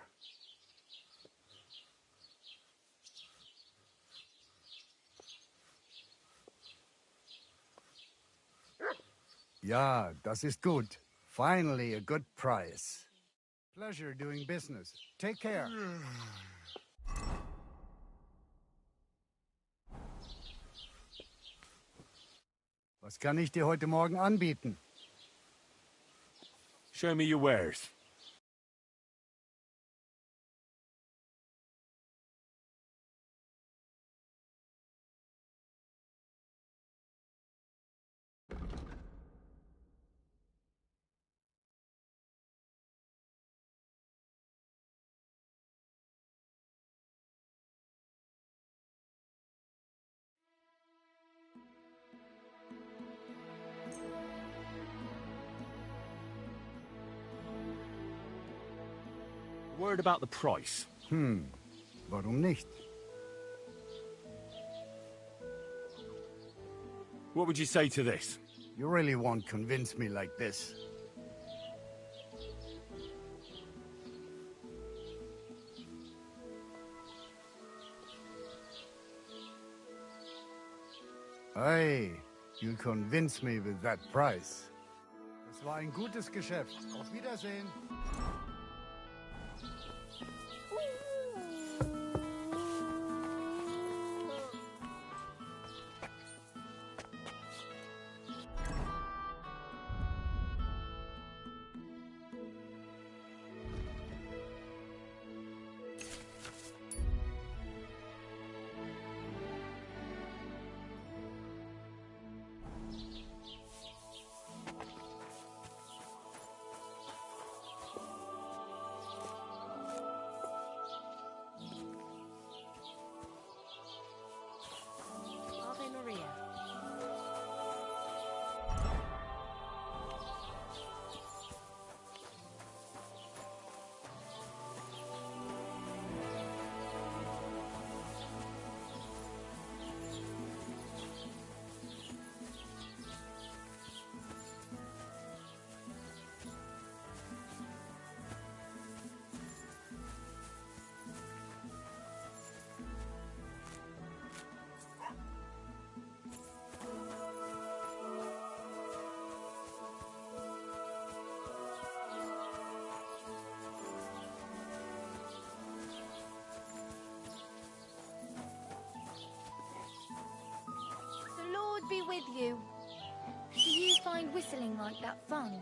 Ja, das ist gut. Finally, a good price. Pleasure doing business. Take care. Was kann ich dir heute Morgen anbieten? Show me your wares. Word about the price. Warum nicht? What would you say to this? You really won't convince me like this. Hey, you'll convince me with that price. Das war ein gutes Geschäft. Auf Wiedersehen. won't be with you. Do you find whistling like that fun?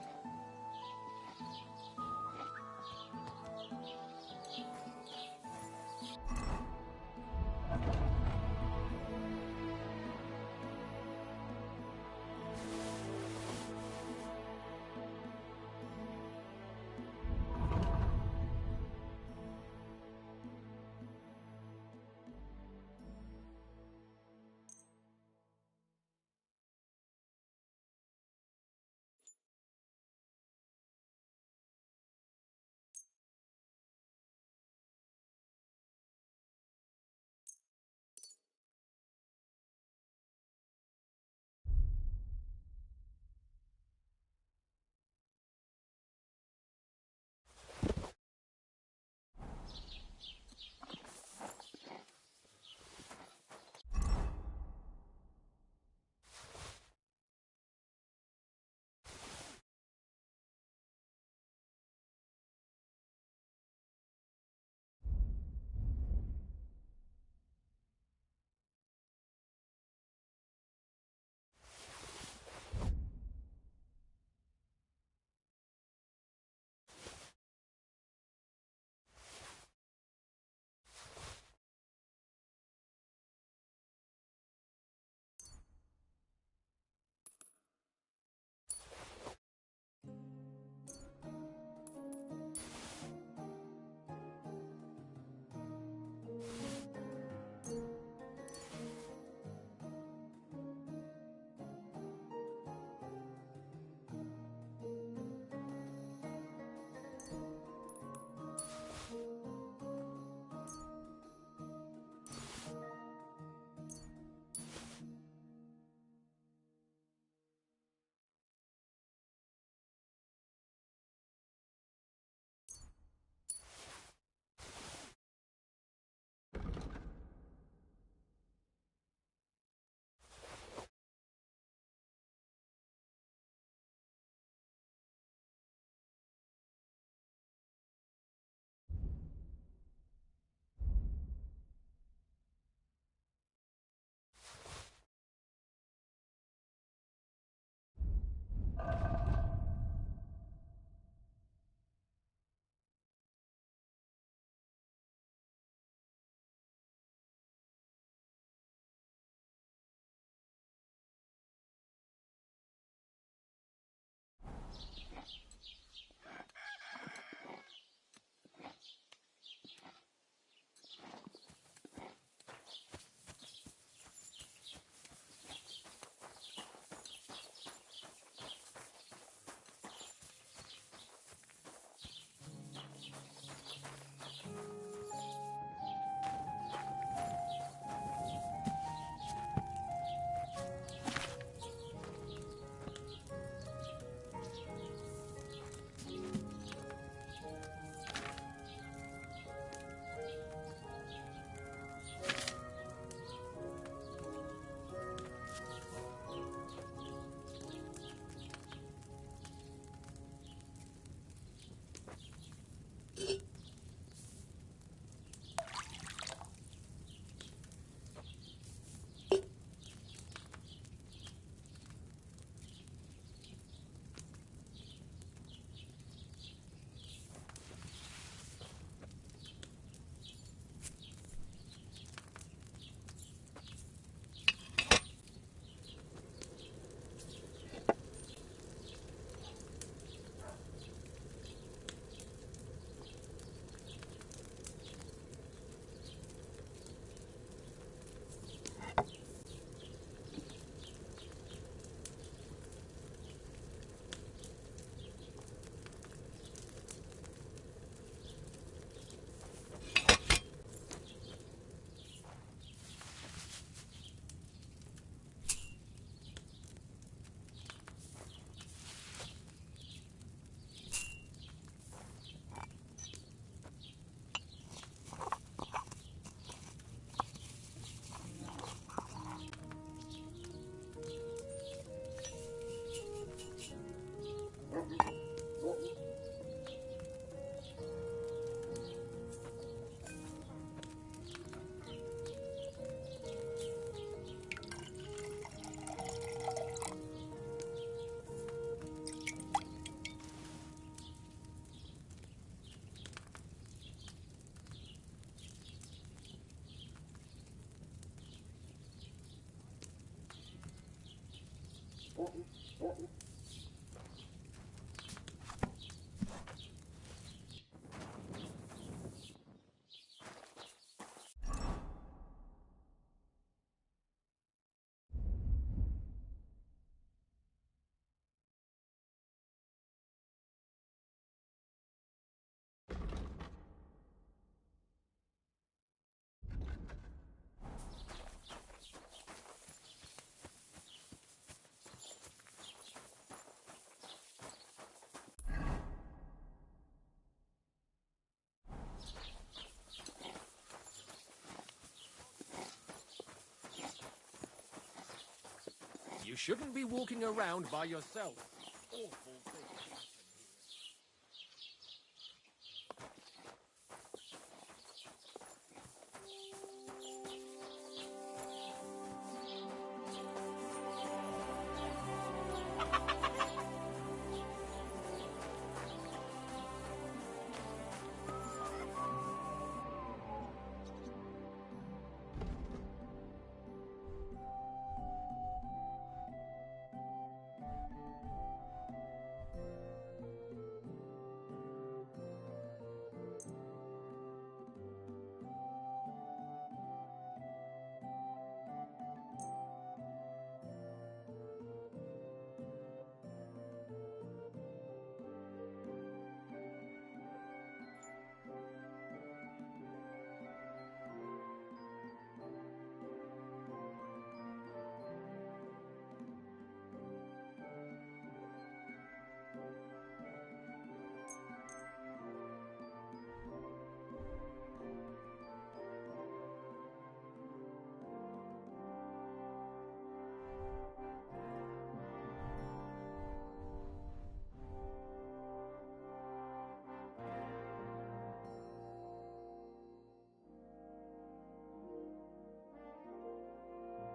You shouldn't be walking around by yourself. Awful thing.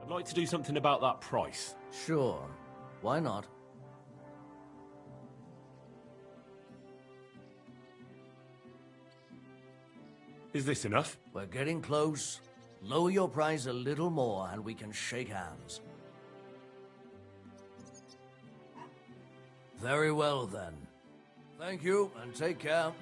I'd like to do something about that price. Sure. Why not? Is this enough? We're getting close. Lower your price a little more and we can shake hands. Very well then. Thank you and take care.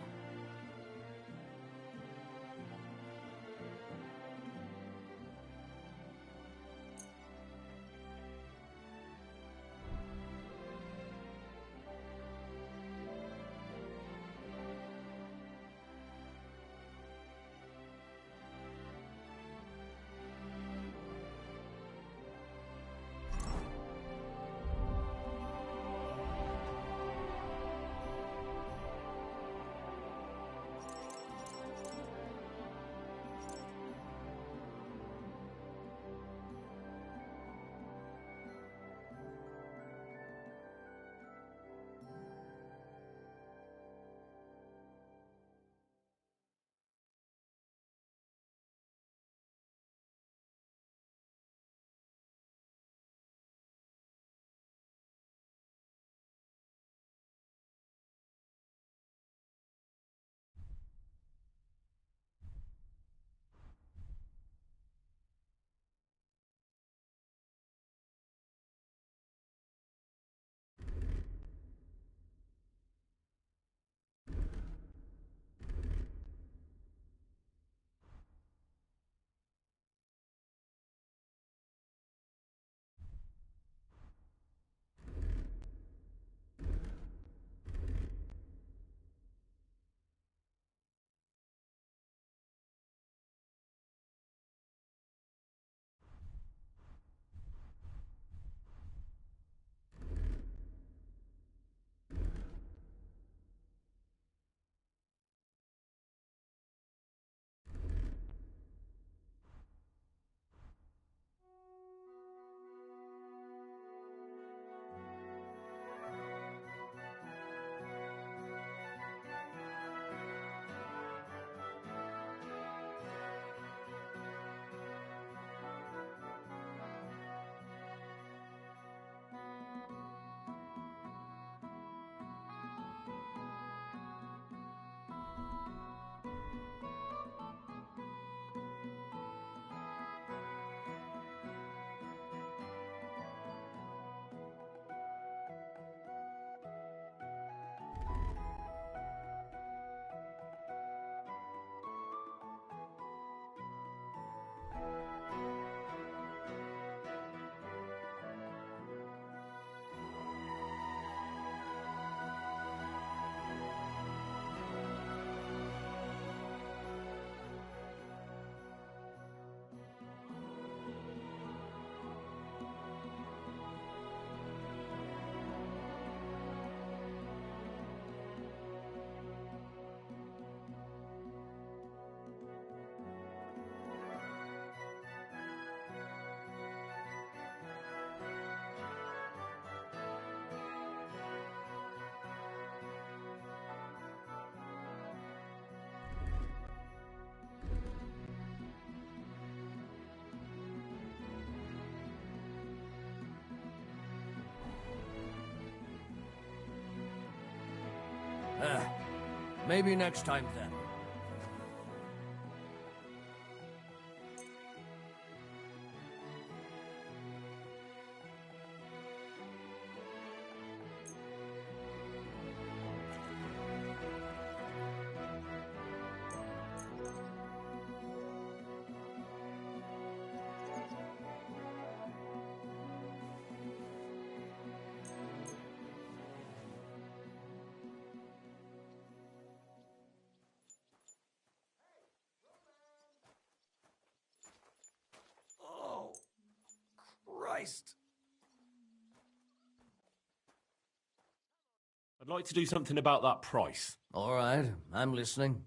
Maybe next time then. Christ. I'd like to do something about that price. All right, I'm listening.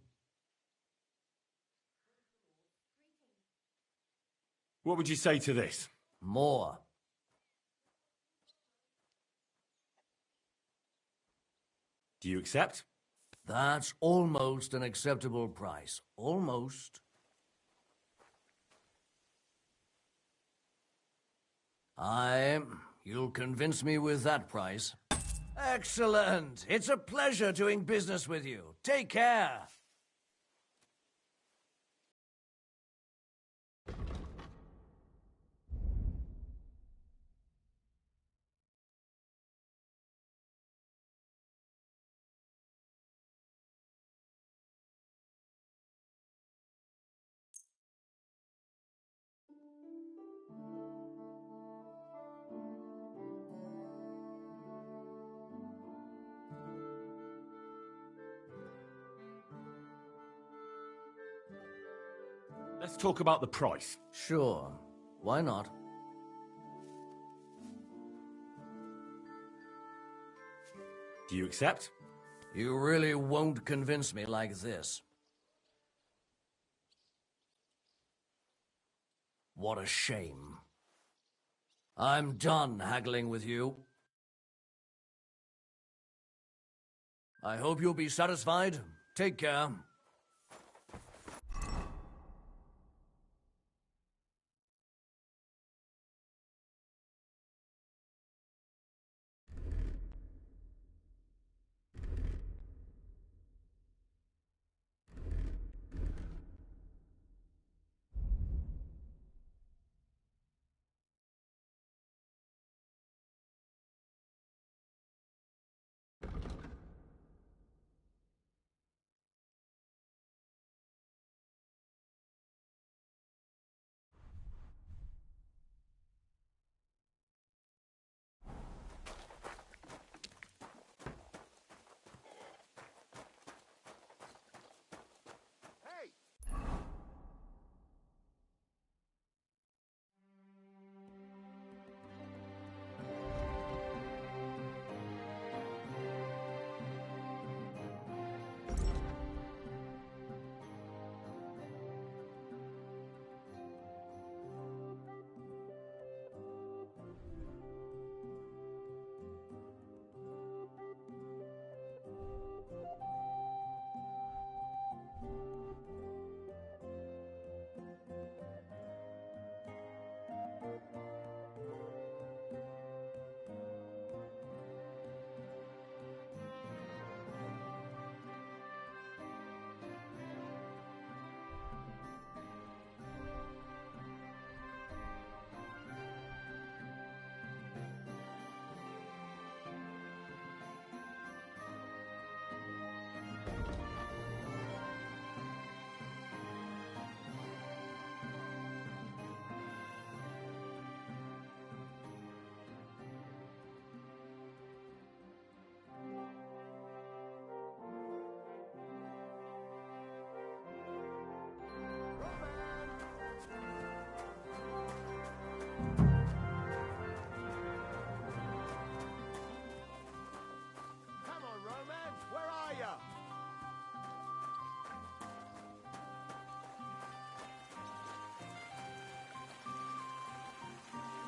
What would you say to this? More. Do you accept? That's almost an acceptable price. Almost. You'll convince me with that price. Excellent. It's a pleasure doing business with you. Take care. Let's talk about the price. Sure. Why not? Do you accept? You really won't convince me like this. What a shame. I'm done haggling with you. I hope you'll be satisfied. Take care.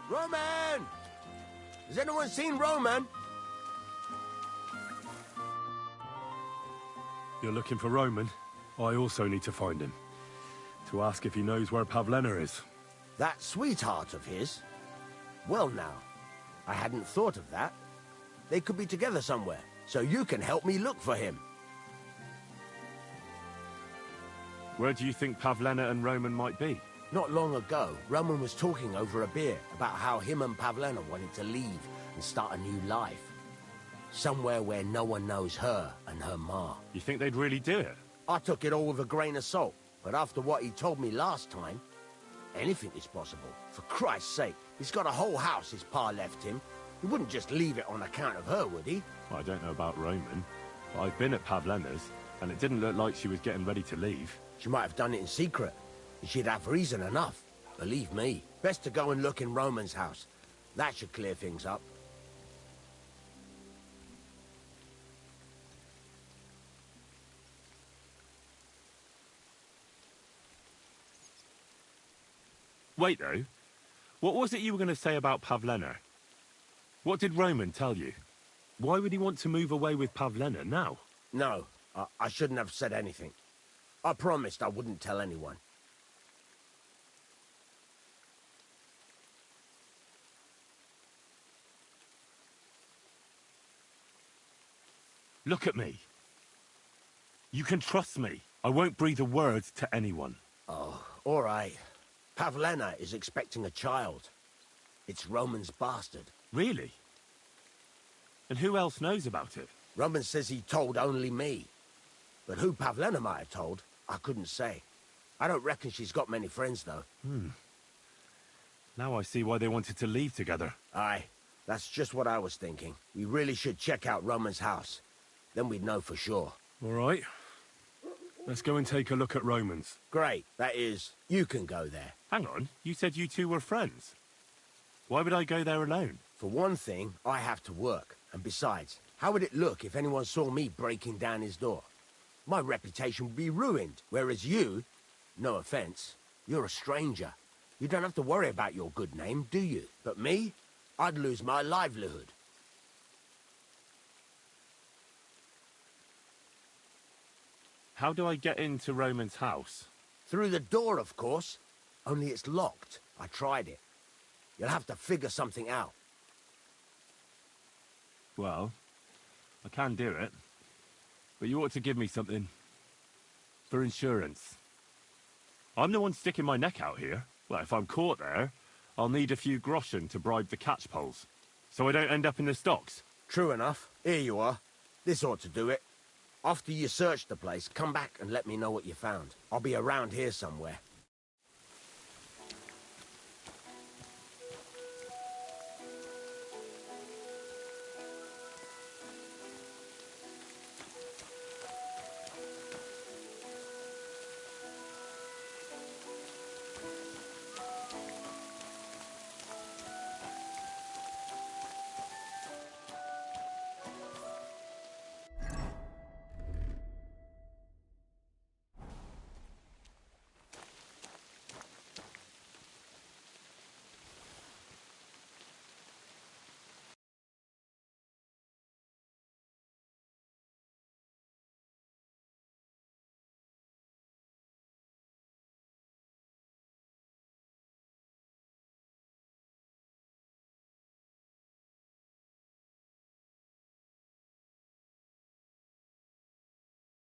Roman! Has anyone seen Roman? You're looking for Roman? I also need to find him. To ask if he knows where Pavlena is. That sweetheart of his? Well now, I hadn't thought of that. They could be together somewhere, so you can help me look for him. Where do you think Pavlena and Roman might be? Not long ago, Roman was talking over a beer about how him and Pavlena wanted to leave and start a new life. Somewhere where no one knows her and her ma. You think they'd really do it? I took it all with a grain of salt, but after what he told me last time, anything is possible. For Christ's sake, he's got a whole house his pa left him. He wouldn't just leave it on account of her, would he? Well, I don't know about Roman, but I've been at Pavlena's, and it didn't look like she was getting ready to leave. She might have done it in secret, and she'd have reason enough. Believe me, best to go and look in Roman's house. That should clear things up. Wait, though. What was it you were going to say about Pavlena? What did Roman tell you? Why would he want to move away with Pavlena now? No, I shouldn't have said anything. I promised I wouldn't tell anyone. Look at me. You can trust me. I won't breathe a word to anyone. Oh, all right. Pavlena is expecting a child. It's Roman's bastard. Really? And who else knows about it? Roman says he told only me. But who Pavlena might have told, I couldn't say. I don't reckon she's got many friends, though. Now I see why they wanted to leave together. Aye, that's just what I was thinking. We really should check out Roman's house. Then we'd know for sure. All right. Let's go and take a look at Roman's. Great. That is, you can go there. Hang on, you said you two were friends. Why would I go there alone? For one thing, I have to work. And besides, how would it look if anyone saw me breaking down his door? My reputation would be ruined. Whereas you, no offense, you're a stranger. You don't have to worry about your good name, do you? But me, I'd lose my livelihood. How do I get into Roman's house? Through the door, of course. Only it's locked. I tried it. You'll have to figure something out. Well, I can do it. But you ought to give me something. For insurance. I'm the one sticking my neck out here. Well, if I'm caught there, I'll need a few groschen to bribe the catchpoles. So I don't end up in the stocks. True enough. Here you are. This ought to do it. After you search the place, come back and let me know what you found. I'll be around here somewhere.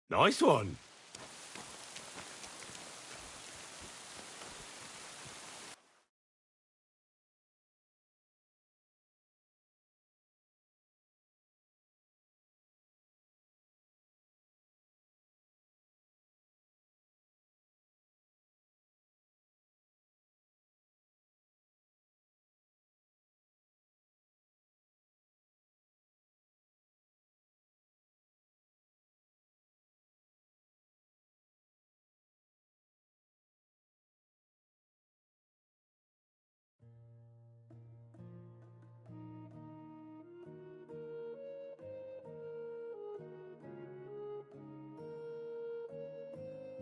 Nice one.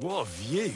What a view!